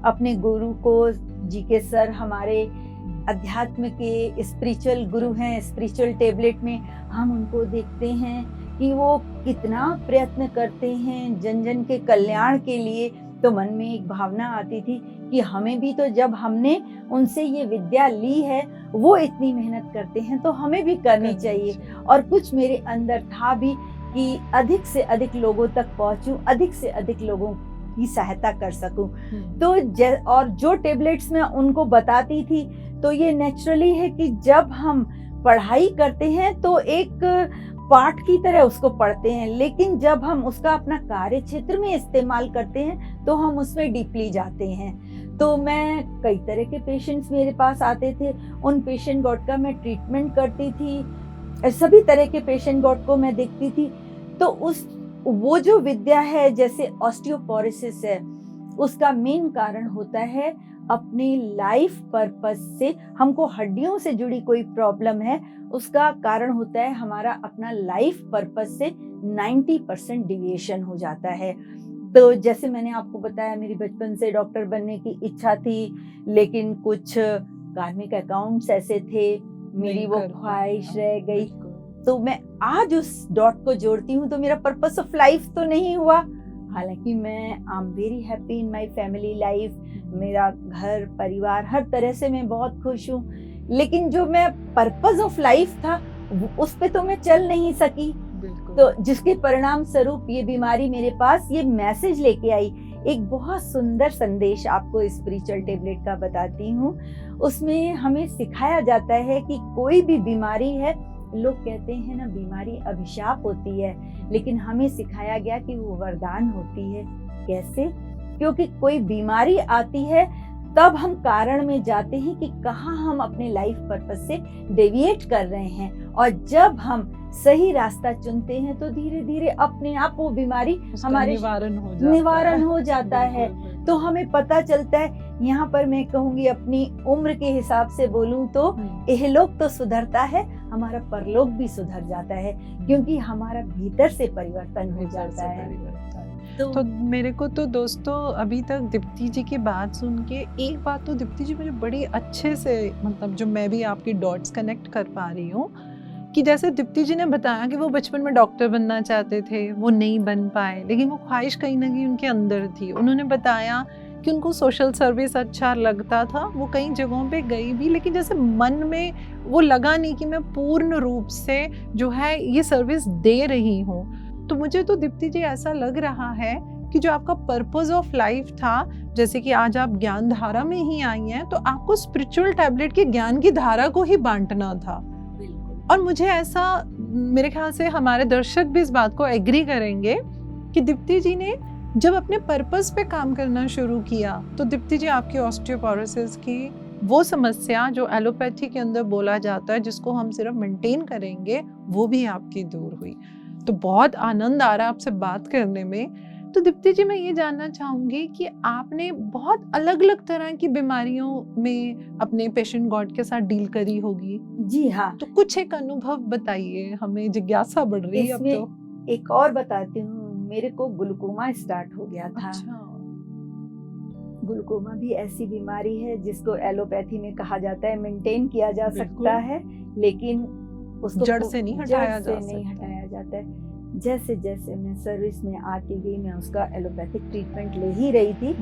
अपने गुरु को, जीके सर हमारे अध्यात्म के स्पिरिचुअल गुरु हैं, स्पिरिचुअल टेबलेट में हम उनको देखते हैं कि वो कितना प्रयत्न करते हैं जन जन के कल्याण के लिए। तो मन में एक भावना आती थी कि हमें भी तो, जब हमने उनसे ये विद्या ली है, वो इतनी मेहनत करते हैं तो हमें भी करनी चाहिए। और कुछ मेरे अंदर था भी कि अधिक से अधिक लोगों तक पहुंचूं, अधिक से अधिक लोगों की सहायता कर सकूं। तो और जो टेबलेट्स मैं उनको बताती थी, तो ये नेचुरली है कि जब हम पढ़ाई करते हैं तो एक पाठ की तरह उसको पढ़ते हैं, लेकिन जब हम उसका अपना कार्य क्षेत्र में इस्तेमाल करते हैं तो हम उसमें डीपली जाते हैं। तो मैं, कई तरह के पेशेंट्स मेरे पास आते थे, उन पेशेंट गॉड का मैं ट्रीटमेंट करती थी, सभी तरह के पेशेंट गॉड को मैं देखती थी। तो वो जो विद्या है, जैसे ऑस्टियोपोरोसिस है, उसका मेन कारण होता है अपने लाइफ पर्पस से, हमको हड्डियों से जुड़ी कोई प्रॉब्लम है, उसका कारण होता है हमारा अपना लाइफ पर्पस से 90% डिविएशन हो जाता है। तो जैसे मैंने आपको बताया, मेरी बचपन से डॉक्टर बनने की इच्छा थी, लेकिन कुछ कार्मिक अकाउंट्स ऐसे थे, मेरी वो ख्वाहिश रह गई। तो मैं आज उस डॉट को जोड़ती हूँ तो मेरा पर्पस ऑफ लाइफ तो नहीं हुआ। हालांकि मैं I am very happy in my family life, मेरा घर परिवार हर तरह से मैं बहुत खुश हूँ, लेकिन जो मैं पर्पस ऑफ लाइफ था उस पे तो मैं चल नहीं सकी। तो जिसके परिणाम स्वरूप ये बीमारी मेरे पास ये मैसेज लेके आई। एक बहुत सुंदर संदेश आपको स्पिरिचुअल टेबलेट का बताती हूँ। उसमें हमें सिखाया जाता है कि कोई भी बीमारी है, लोग कहते हैं ना बीमारी अभिशाप होती है, लेकिन हमें सिखाया गया कि वो वरदान होती है। कैसे? क्योंकि कोई बीमारी आती है तब हम कारण में जाते हैं कि कहाँ हम अपने लाइफ पर्पस से डेविएट कर रहे हैं, और जब हम सही रास्ता चुनते हैं तो धीरे धीरे अपने आप वो बीमारी हमारे निवारण हो जाता है। तो हमें पता चलता है, यहाँ पर मैं कहूँगी अपनी उम्र के हिसाब से बोलूँ तो इहलोक तो सुधरता है, हमारा परलोक भी सुधर जाता है, क्योंकि हमारा भीतर से परिवर्तन हो जाता है। तो मेरे को तो दोस्तों अभी तक दीप्ति जी की बात सुन के एक बात तो दीप्ति जी मुझे बड़ी अच्छे से, मतलब जो मैं भी आपकी डॉट्स कनेक्ट कर पा रही हूँ, कि जैसे दीप्ति जी ने बताया कि वो बचपन में डॉक्टर बनना चाहते थे, वो नहीं बन पाए, लेकिन वो ख्वाहिश कहीं ना कहीं उनके अंदर थी। उन्होंने बताया कि उनको सोशल सर्विस अच्छा लगता था, वो कई जगहों पे गई भी, लेकिन जैसे मन में वो लगा नहीं कि मैं पूर्ण रूप से जो है ये सर्विस दे रही हूँ। तो मुझे तो दीप्ति जी ऐसा लग रहा है कि जो आपका पर्पस ऑफ लाइफ था, जैसे कि आज आप ज्ञान धारा में ही आई हैं, तो आपको स्पिरिचुअल टैबलेट के ज्ञान की धारा को ही बांटना था। और मुझे ऐसा, मेरे ख्याल से हमारे दर्शक भी इस बात को एग्री करेंगे कि दीप्ति जी ने जब अपने पर्पस पे काम करना शुरू किया, तो दीप्ति जी आपकी ऑस्टियोपोरोसिस की वो समस्या जो एलोपैथी के अंदर बोला जाता है, जिसको हम सिर्फ मेंटेन करेंगे, वो भी आपकी दूर हुई। तो बहुत आनंद आ रहा है आपसे बात करने में। तो दीप्ति जी, मैं ये जानना चाहूंगी कि आपने बहुत अलग अलग तरह की बीमारियों में अपने पेशेंट गॉड के साथ डील करी होगी। जी हाँ। तो कुछ एक अनुभव बताइए, हमें जिज्ञासा बढ़ रही है अब तो। एक और बताती हूँ, मेरे को ग्लूकोमा स्टार्ट हो गया था। अच्छा। ग्लूकोमा भी ऐसी बीमारी है जिसको एलोपैथी में कहा जाता है मेंटेन किया जा सकता है, लेकिन उसको जड़ से नहीं हटाया जाता है। जैसे जैसे मैं सर्विस में आती गई, मैं उसका एलोपैथिक ट्रीटमेंट ले ही रही थी,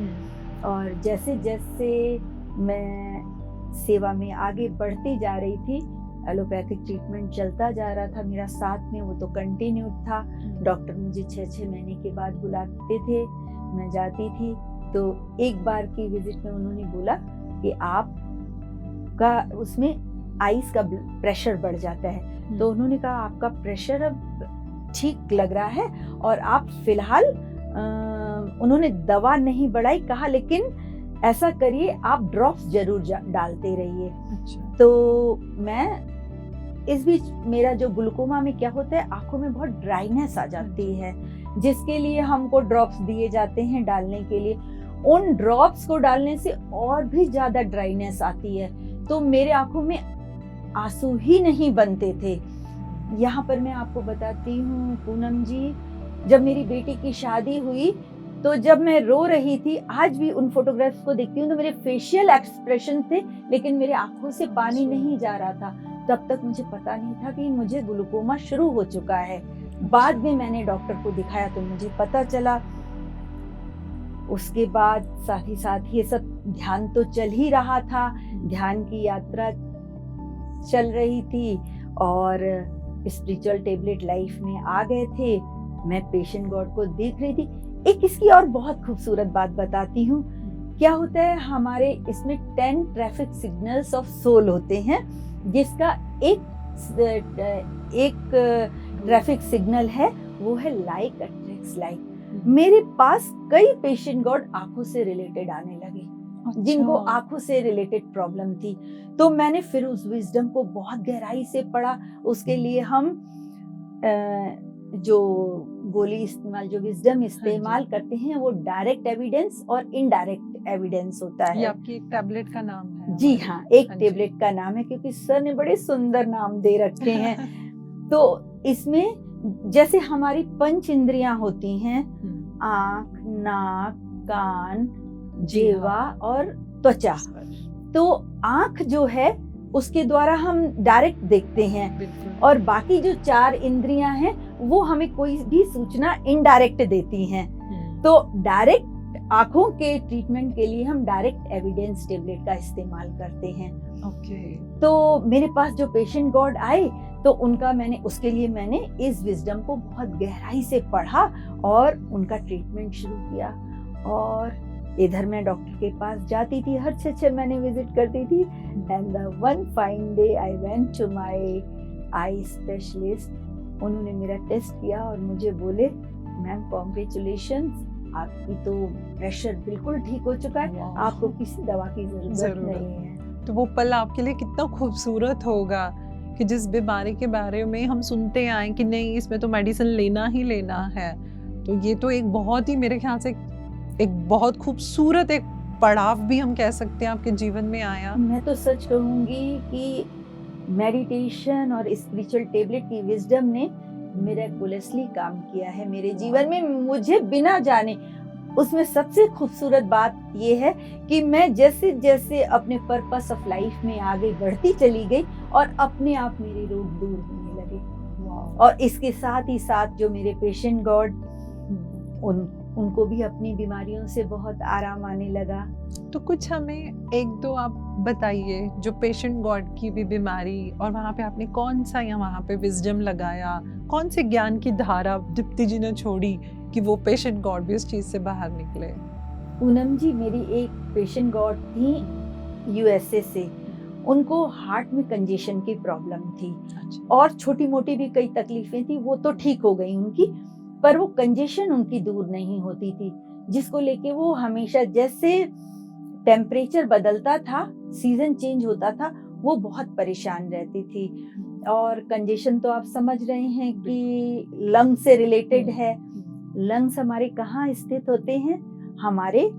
और जैसे जैसे मैं सेवा में आगे बढ़ती जा रही थी, एलोपैथिक ट्रीटमेंट चलता जा रहा था मेरा साथ में, वो तो कंटिन्यू था। डॉक्टर मुझे 6-6 महीने के बाद बुलाते थे, मैं जाती थी। तो एक बार की विजिट में उन्होंने बोला कि आपका उसमें आइस का प्रेशर बढ़ जाता है। तो उन्होंने कहा आपका प्रेशर अब ठीक लग रहा है, और आप फिलहाल, उन्होंने दवा नहीं बढ़ाई, कहा लेकिन ऐसा करिए आप ड्रॉप्स जरूर डालते रहिए। अच्छा। तो मैं इस बीच, मेरा जो ग्लूकोमा में क्या होता है, आंखों में बहुत ड्राइनेस आ जाती है, जिसके लिए हमको ड्रॉप्स दिए जाते हैं डालने के लिए। उन ड्रॉप्स को डालने से और भी ज्यादा ड्राइनेस आती है, तो मेरे आंखों में आंसू ही नहीं बनते थे। यहाँ पर मैं आपको बताती हूँ पूनम जी, जब मेरी बेटी की शादी हुई तो जब मैं रो रही थी, आज भी उन फोटोग्राफ्स को देखती हूँ तो मेरे फेशियल एक्सप्रेशन थे, लेकिन मेरे आंखों से पानी नहीं जा रहा था। तब तक मुझे पता नहीं था कि मुझे ग्लूकोमा शुरू हो चुका है। बाद में मैंने डॉक्टर को दिखाया तो मुझे पता चला। उसके बाद साथ ही साथ ये सब ध्यान तो चल ही रहा था, ध्यान की यात्रा चल रही थी और स्पिरिचुअल टेबलेट लाइफ में आ गए थे। मैं पेशेंट गॉड को देख रही थी। एक इसकी और बहुत खूबसूरत बात बताती हूँ। क्या होता है, हमारे इसमें 10 ट्रैफिक सिग्नल्स ऑफ सोल होते हैं, जिसका एक ट्रैफिक सिग्नल है वो है लाइक अट्रैक्ट्स लाइक। मेरे पास कई पेशेंट गॉड आंखों से रिलेटेड आने लगे, जिनको आंखों से रिलेटेड प्रॉब्लम थी। तो मैंने फिर उस विजडम को बहुत गहराई से पढ़ा। उसके लिए हम जो गोली इस्तेमाल, जो विजडम इस्तेमाल करते हैं, वो डायरेक्ट एविडेंस और इनडायरेक्ट एविडेंस होता है। ये आपकी एक टैबलेट का नाम है? जी हाँ, एक टैबलेट का नाम है, क्योंकि सर ने बड़े सुंदर नाम दे रखे हैं। तो इसमें जैसे हमारी पंच इंद्रियां होती हैं, आंख, नाक, कान, जीवा और त्वचा। तो आंख जो है उसके द्वारा हम डायरेक्ट देखते हैं, और बाकी जो 4 इंद्रियां हैं वो हमें कोई भी सूचना इनडायरेक्ट देती हैं। तो डायरेक्ट आंखों के ट्रीटमेंट के लिए हम डायरेक्ट एविडेंस टेबलेट का इस्तेमाल करते हैं। तो मेरे पास जो पेशेंट गॉड आए तो उनका उसके लिए मैंने इस विजडम को बहुत गहराई से पढ़ा और उनका ट्रीटमेंट शुरू किया। और इधर मैं डॉक्टर के पास जाती थी, हर 6 महीने विजिट करती थी। And the one fine day I went to my eye specialist. उन्होंने मेरा टेस्ट किया और मुझे बोले, मैम कॉन्ग्रेचुलेशंस, आपकी तो प्रेशर बिल्कुल ठीक हो चुका है, आपको किसी दवा की जरूरत नहीं है। तो वो पल आपके लिए कितना खूबसूरत होगा कि जिस बीमारी के बारे में हम सुनते आए कि नहीं, इसमें तो मेडिसिन लेना ही लेना है। तो ये तो एक बहुत ही, मेरे ख्याल से एक बहुत खूबसूरत एक पड़ाव भी हम कह सकते हैं आपके जीवन में आया। मैं तो सच कहूंगी कि मेडिटेशन और स्पिरिचुअल टेबलेट की विजडम ने मिरेकुलसली काम किया है मेरे जीवन में, मुझे बिना जाने। उसमें सबसे खूबसूरत बात ये है कि मैं जैसे जैसे अपने पर्पस ऑफ लाइफ में आगे बढ़ती चली गई और अपने आप मेरे रोग दूर होने लगे। और इसके साथ ही साथ जो मेरे पेशेंट गॉड, उनको भी अपनी बीमारियों से बहुत आराम आने लगा। तो कुछ हमें 1-2 आप बताइए, जो पेशेंट गॉड की भी बीमारी, और वहाँ पे आपने कौन सा या वहाँ पे विजडम लगाया, कौन से ज्ञान की धारा दीप्ति जी ने छोड़ी कि वो पेशेंट गॉड भी उस चीज से बाहर निकले? पूनम जी, मेरी एक पेशेंट गॉड थी यूएसए से। उनको हार्ट में कंजेशन की प्रॉब्लम थी और छोटी मोटी भी कई तकलीफें थी, वो तो ठीक हो गई उनकी, पर वो कंजेशन उनकी दूर नहीं होती थी, जिसको लेके वो हमेशा, जैसे टेम्परेचर बदलता था, सीजन चेंज होता था, वो बहुत परेशान रहती थी। और कंजेशन तो आप समझ रहे हैं कि लंग से रिलेटेड है। लंग्स हमारे कहाँ स्थित होते हैं? हमारे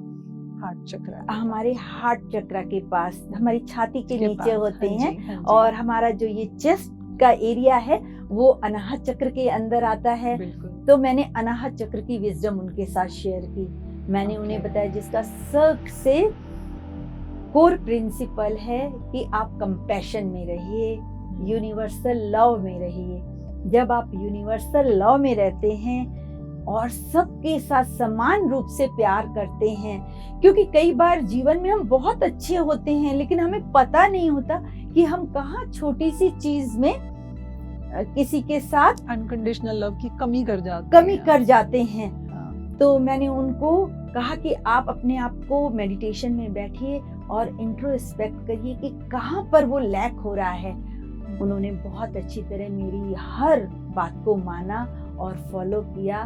हार्ट चक्र के पास, हमारी छाती के नीचे होते हैं। और हमारा जो ये चेस्ट का एरिया है वो अनाहत चक्र के अंदर आता है। तो मैंने अनाहत चक्र की विजडम उनके साथ शेयर की। मैंने उन्हें बताया जिसका सबसे कोर प्रिंसिपल है कि आप कंपैशन में रहिए, यूनिवर्सल लव में रहिए। जब आप यूनिवर्सल लव में रहते हैं और सबके साथ समान रूप से प्यार करते हैं, क्योंकि कई बार जीवन में हम बहुत अच्छे होते हैं लेकिन हमें पता नहीं होता कि हम कहाँ छोटी सी चीज में किसी के साथ अनकंडीशनल लव की कमी कर जाते हैं। तो मैंने उनको कहा कि आप अपने आप को मेडिटेशन में बैठिए और इंट्रोस्पेक्ट करिए कि कहाँ पर वो लैक हो रहा है। उन्होंने बहुत अच्छी तरह मेरी हर बात को माना और फॉलो किया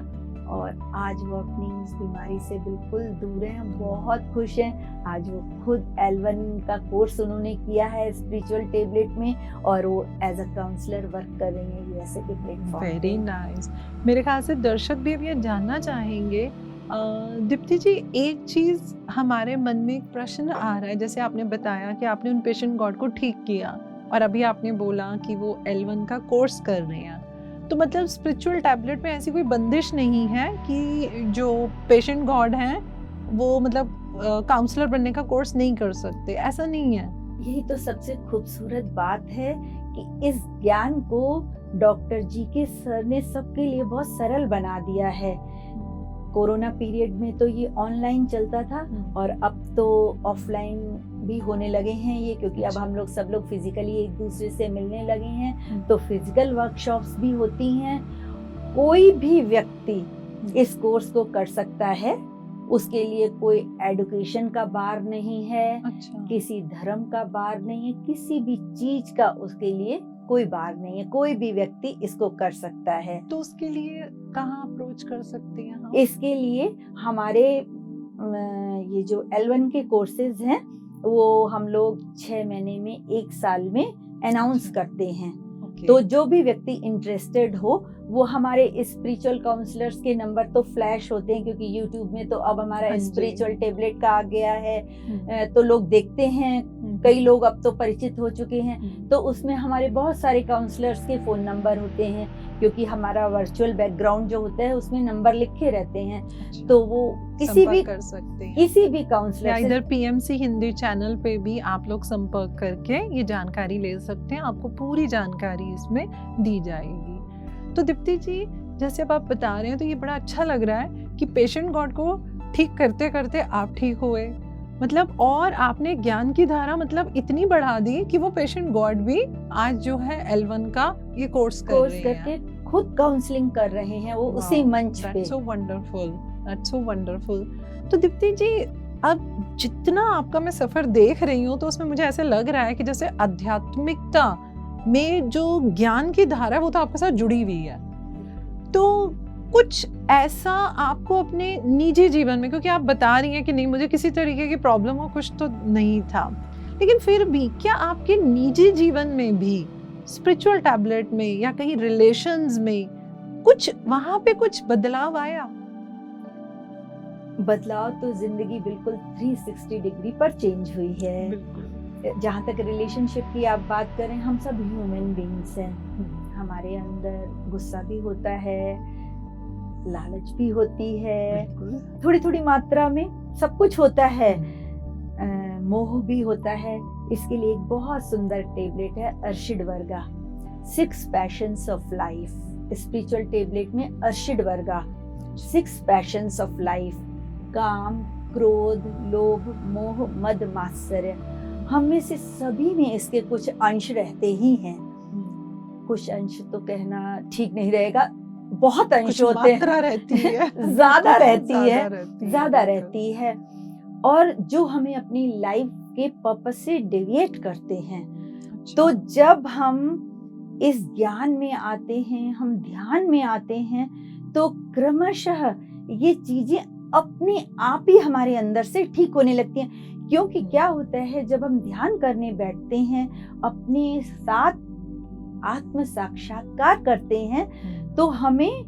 और आज वो अपनी इस बीमारी से बिल्कुल दूर हैं, बहुत खुश हैं। आज वो खुद L1 का कोर्स उन्होंने किया है स्पिरिचुअल टेबलेट में, और वो एज अ काउंसलर वर्क कर रही हैं यूएसए के प्लेटफॉर्म पे। Very nice. मेरे ख्याल से दर्शक भी अब ये जानना चाहेंगे। दीप्ति जी, एक चीज हमारे मन में एक प्रश्न आ रहा है, जैसे आपने बताया कि आपने उन पेशेंट गॉड को ठीक किया और अभी आपने बोला कि वो L1 का कोर्स कर रहे हैं, तो मतलब स्पिरिचुअल टैबलेट में ऐसी कोई बंदिश नहीं है कि जो पेशेंट गॉड हैं वो मतलब काउंसलर बनने का कोर्स नहीं कर सकते, ऐसा नहीं है? यही तो सबसे खूबसूरत बात है कि इस ज्ञान को डॉक्टर जी के सर ने सबके लिए बहुत सरल बना दिया है। कोरोना पीरियड में तो ये ऑनलाइन चलता था, और अब तो ऑफलाइन भी होने लगे हैं ये, क्योंकि अब हम लोग सब लोग फिजिकली एक दूसरे से मिलने लगे हैं, तो फिजिकल वर्कशॉप्स भी होती हैं। कोई भी व्यक्ति इस कोर्स को कर सकता है, उसके लिए कोई एजुकेशन का बार नहीं है, अच्छा। किसी धर्म का बार नहीं है, किसी भी चीज का उसके लिए कोई बार नहीं है, कोई भी व्यक्ति इसको कर सकता है। तो उसके लिए कहाँ अप्रोच कर सकते हैं हम? इसके लिए हमारे ये जो L1 के कोर्सेज हैं वो हम लोग 6 महीने में, 1 साल में अनाउंस करते हैं। तो जो भी व्यक्ति इंटरेस्टेड हो वो हमारे स्पिरिचुअल काउंसलर्स के नंबर तो फ्लैश होते हैं, क्योंकि यूट्यूब में तो अब हमारा स्पिरिचुअल टेबलेट का आ गया है, तो लोग देखते हैं, कई लोग अब तो परिचित हो चुके हैं, तो उसमें हमारे बहुत सारे काउंसलर्स के फोन नंबर होते हैं, क्योंकि हमारा वर्चुअल बैकग्राउंड जो होता है उसमें नंबर लिखे रहते हैं। अच्छा। तो वो किसी भी कर सकते हैं, किसी भी काउंसलर या से इधर PMC हिंदी चैनल पे भी आप लोग संपर्क करके ये जानकारी ले सकते हैं, आपको पूरी जानकारी इसमें दी जाएगी। तो दीप्ति जी, जैसे अब आप बता रहे हैं तो ये बड़ा अच्छा लग रहा है कि पेशेंट गॉड को ठीक करते करते आप ठीक हुए, मतलब, और आपने ज्ञान की धारा मतलब इतनी बढ़ा दी कि वो पेशेंट गॉड भी आज जो है L1 का ये कोर्स करके खुद काउंसलिंग कर रहे हैं, वो उसी मंच पे। That's so wonderful, that's so wonderful। तो दीप्ति जी, अब जितना आपका मैं सफर देख रही हूँ तो उसमें मुझे ऐसे लग रहा है कि जैसे आध्यात्मिकता में जो ज्ञान की धारा है वो तो आपके साथ जुड़ी हुई है, तो कुछ ऐसा आपको अपने निजी जीवन में, क्योंकि आप बता रही हैं कि नहीं मुझे किसी तरीके की प्रॉब्लम हो, कुछ तो नहीं था, लेकिन फिर भी क्या आपके निजी जीवन में भी स्पिरिचुअल टैबलेट में या कहीं रिलेशंस में कुछ वहां पे कुछ बदलाव आया? बदलाव तो जिंदगी बिल्कुल 360 डिग्री पर चेंज हुई है। जहाँ तक रिलेशनशिप की आप बात करें, हम सब ह्यूमन बीइंग्स हैं, हमारे अंदर गुस्सा भी होता है, लालच भी होती है, थोड़ी थोड़ी मात्रा में सब कुछ होता है, मोह भी होता है। इसके लिए एक बहुत सुंदर टेबलेट है अर्शिड वर्गा, 6 patience of life. Spiritual tablet में अर्शिड वर्गा 6 पैशंस ऑफ लाइफ, काम, क्रोध, लोभ, मोह, मद, मात्सर्य, हम में से सभी में इसके कुछ अंश रहते ही हैं। कुछ अंश तो कहना ठीक नहीं रहेगा, बहुत अंश होते हैं, रहती है ज्यादा रहती है, और जो हमें अपनी लाइफ के पर्पस से डेविएट करते हैं। तो जब हम इस ज्ञान में आते हैं, हम ध्यान में आते हैं, तो क्रमशः ये चीजें अपने आप ही हमारे अंदर से ठीक होने लगती हैं। क्योंकि क्या होता है, जब हम ध्यान करने बैठते हैं, अपने साथ आत्म साक्षात्कार करते हैं, तो हमें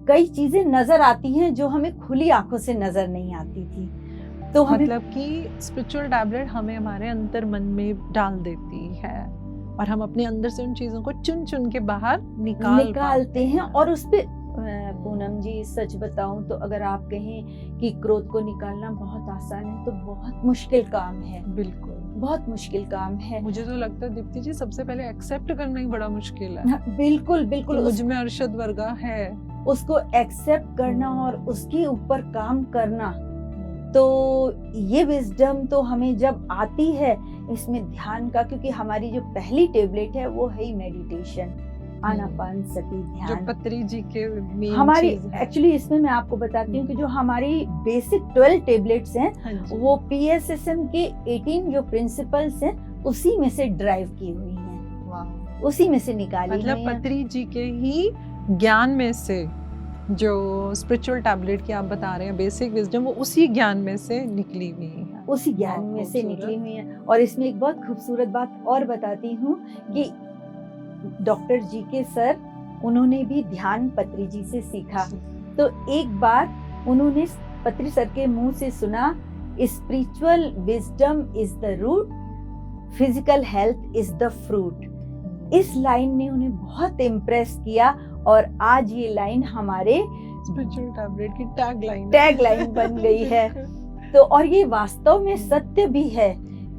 कई चीजें नजर आती हैं जो हमें खुली आंखों से नजर नहीं आती थी। तो मतलब कि स्पिरिचुअल टैबलेट हमें हमारे अंतर मन में डाल देती है और हम अपने अंदर से उन चीजों को चुन चुन के बाहर निकालते हैं। और उस पे पूनम जी सच बताऊं तो अगर आप कहें कि क्रोध को निकालना बहुत आसान है, तो बहुत मुश्किल काम है। बिल्कुल, बहुत मुश्किल काम है। मुझे तो लगता है दीप्ति जी सबसे पहले एक्सेप्ट करना ही बड़ा मुश्किल है। बिल्कुल बिल्कुल, मुझ में अर्शद वर्गा है, उसको एक्सेप्ट करना और उसके ऊपर काम करना। तो ये विजडम तो हमें जब आती है इसमें ध्यान का, क्योंकि हमारी जो पहली टेबलेट है वो है ही मेडिटेशन, आनापानसति ध्यान, जो पत्री जी के हमारी एक्चुअली इसमें मैं आपको बताती हूँ कि जो हमारी बेसिक 12 टेबलेट्स हैं, वो PSSM के 18 जो प्रिंसिपल्स हैं उसी में से ड्राइव की हुई हैं, उसी में से निकाली, मतलब पत्री जी के ही ज्ञान में से जो स्पिरिचुअल टैबलेट की आप बता रहे हैं, बेसिक विजडम, वो उसी ज्ञान में से निकली हुई है, उसी ज्ञान बहुत में से खूबसूरत। निकली हुई है। और इसमें एक बहुत खूबसूरत बात और बताती हूँ कि डॉक्टर जी के सर, उन्होंने भी ध्यान पत्री जी से सीखा। तो एक बार उन्होंने पत्री सर के मुंह से सुना, spiritual wisdom is the root, physical health is the fruit. इस लाइन ने उन्हें बहुत इम्प्रेस किया और आज ये लाइन हमारे स्पिरिचुअल टैबलेट की टैग लाइन बन गई है। तो और ये वास्तव में सत्य भी है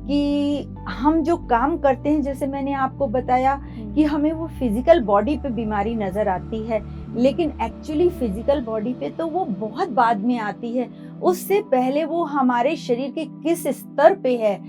कि हम जो काम करते हैं, जैसे मैंने आपको बताया कि हमें वो फिजिकल बॉडी पे बीमारी नजर आती है, लेकिन एक्चुअली फिजिकल बॉडी पे तो वो बहुत बाद में आती है। उससे पहले वो हमारे शरीर के किस स्तर पे है,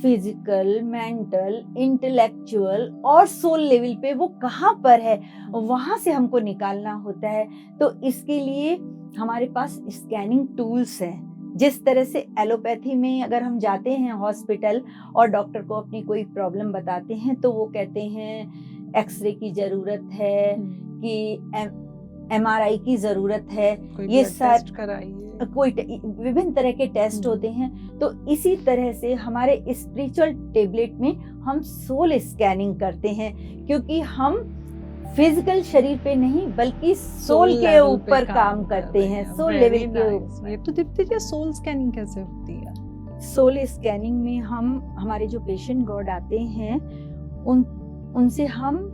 फिजिकल, मेंटल, इंटेलेक्चुअल और सोल लेवल पे वो कहाँ पर है, वहां से हमको निकालना होता है। तो इसके लिए हमारे पास स्कैनिंग टूल्स हैं। जिस तरह से एलोपैथी में अगर हम जाते हैं हॉस्पिटल और डॉक्टर को अपनी कोई प्रॉब्लम बताते हैं, तो वो कहते हैं एक्सरे की जरूरत है कि MRI की जरूरत है, ये टेस्ट कराइए, कोई विभिन्न तरह के टेस्ट होते हैं। तो इसी तरह से हमारे स्पिरिचुअल टेबलेट में हम सोल स्कैनिंग करते हैं, क्योंकि हम फिजिकल शरीर पे नहीं बल्कि सोल के ऊपर काम करते हैं, सोल लेवल के ऊपर। तो दीप्ति जी, सोल स्कैनिंग कैसे होती है? सोल स्कैनिंग में हम हमारे जो पेशेंट गॉड आते हैं उनसे हम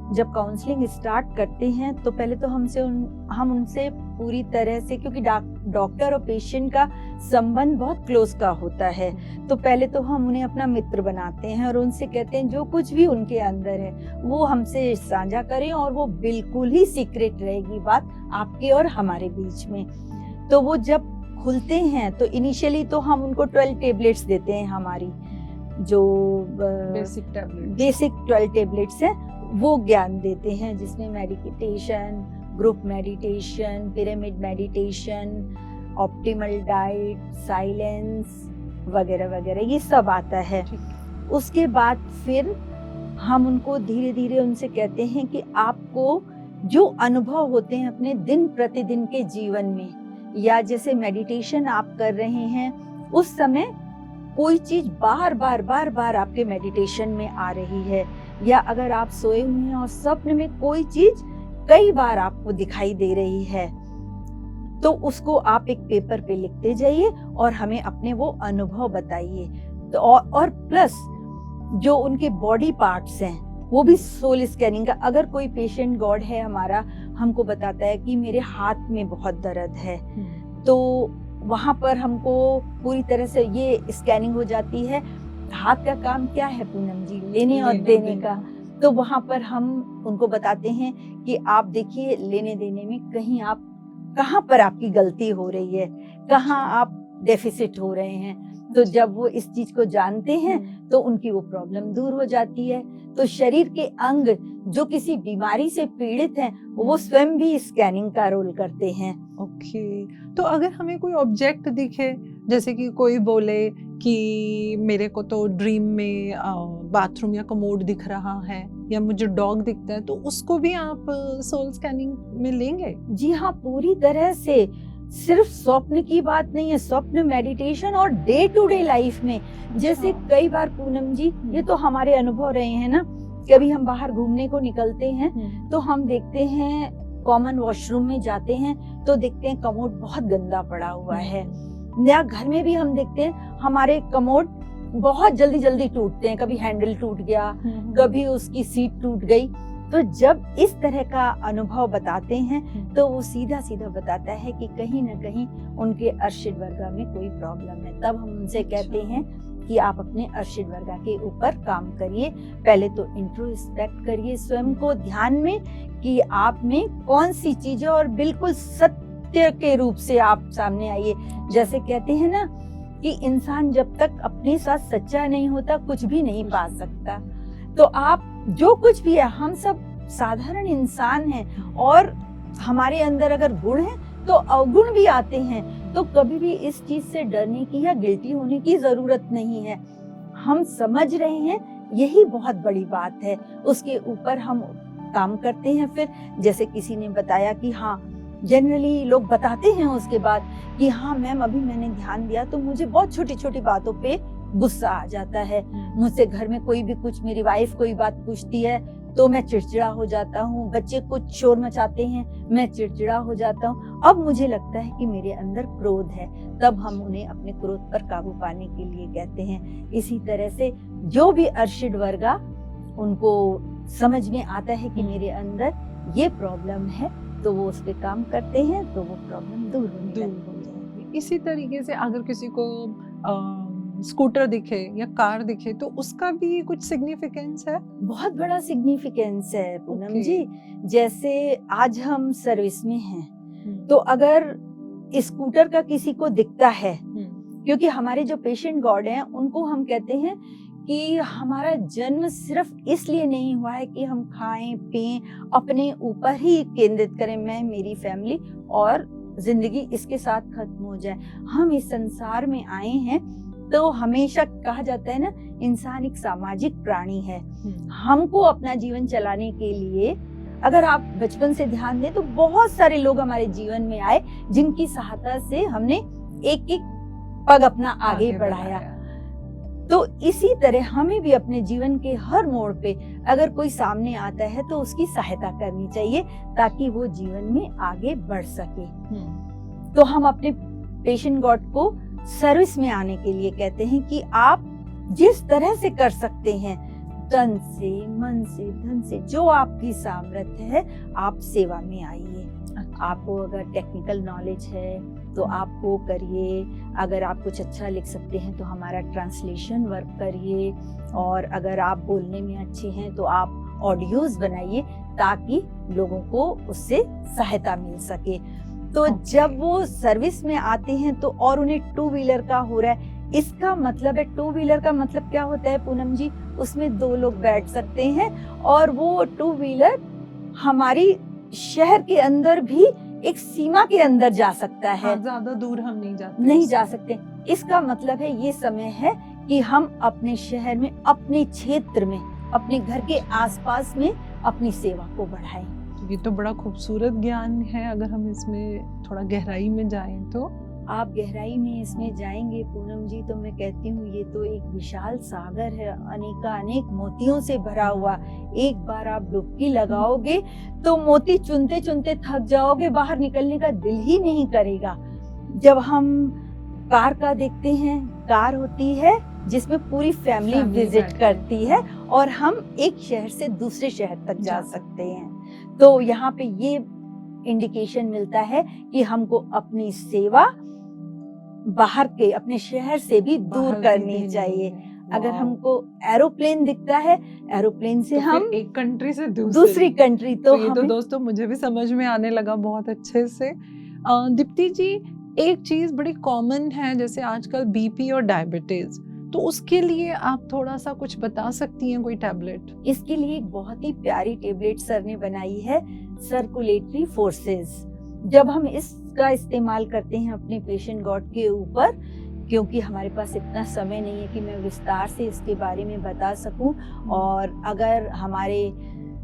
जब काउंसलिंग स्टार्ट करते हैं, तो पहले तो हम उनसे पूरी तरह से, क्योंकि डॉक्टर और पेशेंट का संबंध बहुत क्लोज का होता है, तो पहले तो हम उन्हें अपना मित्र बनाते हैं और उनसे कहते हैं जो कुछ भी उनके अंदर है वो हमसे साझा करें, और वो बिल्कुल ही सीक्रेट रहेगी बात आपके और हमारे बीच में। तो वो जब खुलते हैं तो इनिशियली तो हम उनको 12 टेबलेट्स देते हैं, हमारी जो बेसिक 12 टेबलेट्स हैं वो ज्ञान देते हैं, जिसमें meditation, group meditation, pyramid meditation, optimal diet, silence वगैरह वगैरह, ये सब आता है। उसके बाद फिर हम उनको धीरे धीरे उनसे कहते हैं कि आपको जो अनुभव होते हैं अपने दिन प्रतिदिन के जीवन में, या जैसे मेडिटेशन आप कर रहे हैं उस समय कोई चीज बार बार आपके मेडिटेशन में आ रही है, या अगर आप सोए हुए हैं और स्वप्न में कोई चीज कई बार आपको दिखाई दे रही है, तो उसको आप एक पेपर पे लिखते जाइए और हमें अपने वो अनुभव बताइए। तो और प्लस जो उनके बॉडी पार्ट्स हैं वो भी सोल स्कैनिंग का, अगर कोई पेशेंट गॉड है हमारा हमको बताता है कि मेरे हाथ में बहुत दर्द है, तो वहां पर हमको पूरी तरह से ये स्कैनिंग हो जाती है। हाथ का काम क्या है पूनम जी, लेने और देने का। तो वहां पर हम उनको बताते हैं कि आप देखिए लेने देने में कहीं आप कहाँ पर आपकी गलती हो रही है, कहाँ आप डेफिसिट हो रहे हैं। तो जब वो इस चीज को जानते हैं तो उनकी वो प्रॉब्लम दूर हो जाती है। तो शरीर के अंग जो किसी बीमारी से पीड़ित हैं वो स्वयं भी स्कैनिंग का रोल करते हैं। ओके, तो अगर हमें कोई ऑब्जेक्ट दिखे, जैसे कि कोई बोले कि मेरे को तो ड्रीम में बाथरूम या कमोड दिख रहा है, या मुझे डॉग दिखता है, तो उसको भी आप सोल स्कैनिंग में लेंगे? जी हाँ, पूरी तरह से। सिर्फ स्वप्न की बात नहीं है, स्वप्न, मेडिटेशन और डे टू डे लाइफ में। जैसे कई बार पूनम जी, ये तो हमारे अनुभव रहे हैं ना, कभी हम बाहर घूमने को निकलते हैं तो हम देखते हैं कॉमन वॉशरूम में जाते हैं तो देखते हैं कमोड बहुत गंदा पड़ा हुआ है, या घर में भी हम देखते हैं हमारे कमोड बहुत जल्दी जल्दी टूटते हैं, कभी हैंडल टूट गया, कभी उसकी सीट टूट गई। तो जब इस तरह का अनुभव बताते हैं तो वो सीधा सीधा बताता है कि कहीं ना कहीं उनके अर्शिड वर्गा में कोई प्रॉब्लम है। तब हम उनसे कहते हैं कि आप अपने अर्शिड वर्गा के ऊपर काम करिए, पहले तो इंट्रोस्पेक्ट करिए स्वयं को ध्यान में कि आप में कौन सी चीजें, और बिल्कुल सत्य के रूप से आप सामने आइए। जैसे कहते हैं ना कि इंसान जब तक अपने साथ सच्चा नहीं होता कुछ भी नहीं पा सकता। तो आप जो कुछ भी है, हम सब साधारण इंसान हैं और हमारे अंदर अगर गुण है तो अवगुण भी आते हैं। तो कभी भी इस चीज से डरने की या गिल्टी होने की जरूरत नहीं है। हम समझ रहे हैं, यही बहुत बड़ी बात है। उसके ऊपर हम काम करते हैं। फिर जैसे किसी ने बताया कि हाँ जनरली लोग बताते हैं उसके बाद कि हाँ मैम अभी मैंने ध्यान दिया तो मुझे बहुत छोटी छोटी बातों पे गुस्सा आ जाता है। मुझसे घर में कोई भी कुछ, मेरी वाइफ कोई बात पूछती है तो मैं चिड़चिड़ा हो जाता हूँ, बच्चे कुछ शोर मचाते हैं मैं चिड़चिड़ा हो जाता हूँ। अब मुझे लगता है कि मेरे अंदर क्रोध है, तब हम उन्हें अपने क्रोध पर काबू पाने के लिए कहते हैं। इसी तरह से जो भी अर्शिड वर्गा, उनको समझ में आता है कि मेरे अंदर ये प्रॉब्लम है तो वो उस पे काम करते हैं तो वो प्रॉब्लम दूर होने लगती है। इसी तरीके से अगर किसी को स्कूटर दिखे या कार दिखे तो उसका भी कुछ सिग्निफिकेंस है? बहुत बड़ा सिग्निफिकेंस है पूनम जी। जैसे आज हम सर्विस में हैं तो अगर स्कूटर का किसी को दिखता है, क्योंकि हमारे जो पेशेंट गॉड हैं उनको हम कहते हैं कि हमारा जन्म सिर्फ इसलिए नहीं हुआ है कि हम खाएं पिएं, अपने ऊपर ही केंद्रित करें, मैं मेरी फैमिली और जिंदगी इसके साथ खत्म हो जाए। हम इस संसार में आए हैं तो हमेशा कहा जाता है ना, इंसान एक सामाजिक प्राणी है। हमको अपना जीवन चलाने के लिए अगर आप बचपन से ध्यान दें तो बहुत सारे लोग हमारे जीवन में आए जिनकी सहायता से हमने एक एक पग अपना आगे बढ़ाया। तो इसी तरह हमें भी अपने जीवन के हर मोड़ पे अगर कोई सामने आता है तो उसकी सहायता करनी चाहिए ताकि वो जीवन में आगे बढ़ सके। तो हम अपने पेशेंट गॉड को सर्विस में आने के लिए कहते हैं कि आप जिस तरह से कर सकते हैं, तन से, मन से, धन से, जो आपकी सामर्थ्य है, आप सेवा में आइए। आपको अगर टेक्निकल नॉलेज है तो आप वो करिए, अगर आप कुछ अच्छा लिख सकते हैं तो हमारा ट्रांसलेशन वर्क करिए, और अगर आप बोलने में अच्छे हैं तो आप ऑडियोज बनाइए ताकि लोगों को उससे सहायता मिल सके। तो जब वो सर्विस में आते हैं तो और उन्हें टू व्हीलर का हो रहा है, इसका मतलब है, टू व्हीलर का मतलब क्या होता है पूनम जी, उसमें 2 लोग बैठ सकते हैं और वो टू व्हीलर हमारी शहर के अंदर भी एक सीमा के अंदर जा सकता है। ज्यादा दूर हम नहीं जा सकते। इसका मतलब है ये समय है कि हम अपने शहर में, अपने क्षेत्र में, अपने घर के आसपास में अपनी सेवा को बढ़ाएं। ये तो बड़ा खूबसूरत ज्ञान है। अगर हम इसमें थोड़ा गहराई में जाएं तो आप गहराई में इसमें जाएंगे पूनम जी तो मैं कहती हूँ ये तो एक विशाल सागर है, अनेक मोतियों से भरा हुआ। एक बार आप डुबकी लगाओगे तो मोती चुनते चुनते थक जाओगे, बाहर निकलने का दिल ही नहीं करेगा। जब हम कार का देखते हैं, कार होती है जिसमें पूरी फैमिली विजिट करती है और हम एक शहर से दूसरे शहर तक जा सकते हैं। तो यहाँ पे ये इंडिकेशन मिलता है कि हमको अपनी सेवा बाहर के, अपने शहर से भी दूर करनी चाहिए। अगर हमको एरोप्लेन दिखता है, एरोप्लेन से तो हम एक कंट्री से दूसरी कंट्री, तो ये तो दोस्तों मुझे भी समझ में आने लगा बहुत अच्छे से। दीप्ति जी, एक चीज बड़ी कॉमन है जैसे आजकल बीपी और डायबिटीज, तो उसके लिए आप थोड़ा सा कुछ बता सकती हैं, कोई टैबलेट? इसके लिए एक बहुत ही प्यारी टैबलेट सर ने बनाई है, सर्कुलेटरी फोर्सेस। जब हम इसका इस्तेमाल करते हैं अपने पेशेंट गॉड के ऊपर, क्योंकि हमारे पास इतना समय नहीं है कि मैं विस्तार से इसके बारे में बता सकूं, और अगर हमारे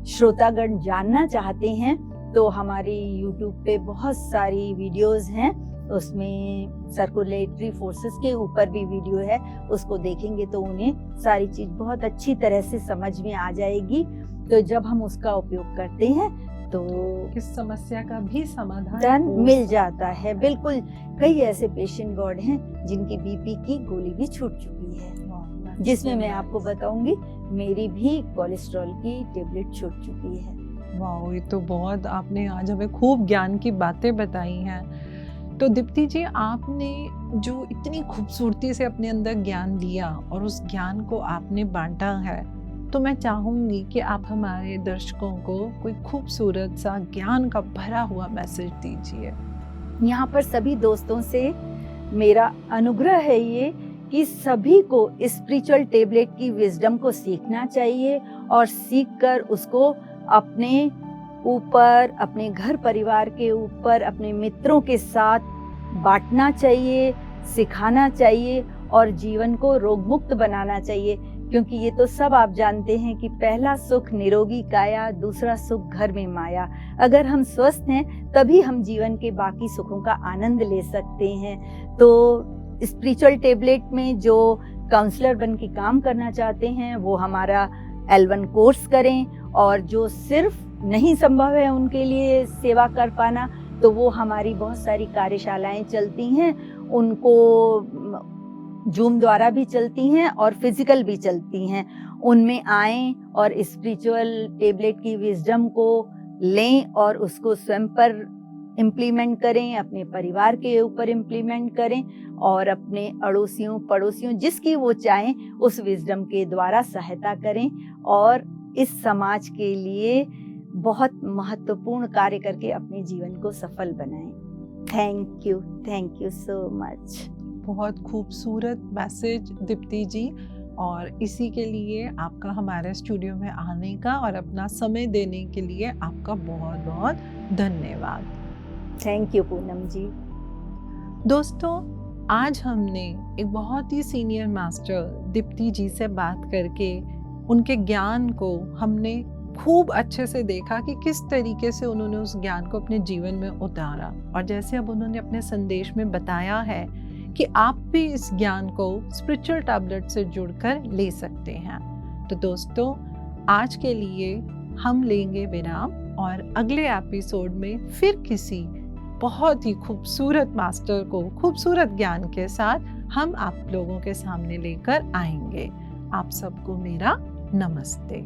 श्रोतागण जानना चाहते हैं तो हमारी YouTube पे बहुत सारी वीडियोस हैं, उसमें सर्कुलेटरी फोर्सेस के ऊपर भी वीडियो है, उसको देखेंगे तो उन्हें सारी चीज बहुत अच्छी तरह से समझ में आ जाएगी। तो जब हम उसका उपयोग करते हैं तो इस समस्या का भी समाधान मिल जाता है। बिल्कुल, कई ऐसे पेशेंट गॉड हैं जिनकी बीपी की गोली भी छूट चुकी है, जिसमें मैं आपको बताऊंगी मेरी भी कोलेस्ट्रॉल की टेबलेट छूट चुकी है। वाह, ये तो बहुत, आपने आज हमें खूब ज्ञान की बातें बताई हैं। तो दीप्ति जी, आपने जो इतनी खूबसूरती से अपने अंदर ज्ञान लिया और उस ज्ञान को आपने बांटा है, तो मैं चाहूंगी कि आप हमारे दर्शकों को कोई खूबसूरत सा ज्ञान का भरा हुआ मैसेज दीजिए। यहाँ पर सभी दोस्तों से मेरा अनुग्रह है ये कि सभी को स्पिरिचुअल टैबलेट की विजडम को सीखना चाहिए और सीखकर उसको अपने ऊपर, अपने घर परिवार के ऊपर, अपने मित्रों के साथ बांटना चाहिए, सिखाना चाहिए और जीवन को रोग मुक्त बनाना चाहिए। क्योंकि ये तो सब आप जानते हैं कि पहला सुख निरोगी काया, दूसरा सुख घर में माया। अगर हम स्वस्थ हैं तभी हम जीवन के बाकी सुखों का आनंद ले सकते हैं। तो स्पिरिचुअल टैबलेट में जो काउंसलर बन के काम करना चाहते हैं वो हमारा L1 कोर्स करें, और जो सिर्फ नहीं संभव है उनके लिए सेवा कर पाना, तो वो हमारी बहुत सारी कार्यशालाएं चलती हैं, उनको जूम द्वारा भी चलती हैं और फिजिकल भी चलती हैं। उनमें आएं और स्पिरिचुअल टैबलेट की विजडम को लें और उसको स्वयं पर इम्प्लीमेंट करें, अपने परिवार के ऊपर इम्प्लीमेंट करें और अपने अड़ोसियों पड़ोसियों जिसकी वो चाहें उस विजडम के द्वारा सहायता करें और इस समाज के लिए बहुत महत्वपूर्ण कार्य करके अपने जीवन को सफल बनाएं। Thank you so much. बहुत खूबसूरत मैसेज दीप्ति जी, और इसी के लिए आपका हमारे स्टूडियो में आने का और अपना समय देने के लिए आपका बहुत बहुत धन्यवाद। थैंक यू पूनम जी। दोस्तों, आज हमने एक बहुत ही सीनियर मास्टर दीप्ति जी से बात करके उनके ज्ञान को हमने खूब अच्छे से देखा कि किस तरीके से उन्होंने उस ज्ञान को अपने जीवन में उतारा, और जैसे अब उन्होंने अपने संदेश में बताया है कि आप भी इस ज्ञान को स्पिरिचुअल टैबलेट से जुड़कर ले सकते हैं। तो दोस्तों, आज के लिए हम लेंगे विराम और अगले एपिसोड में फिर किसी बहुत ही खूबसूरत मास्टर को खूबसूरत ज्ञान के साथ हम आप लोगों के सामने लेकर आएंगे। आप सबको मेरा नमस्ते।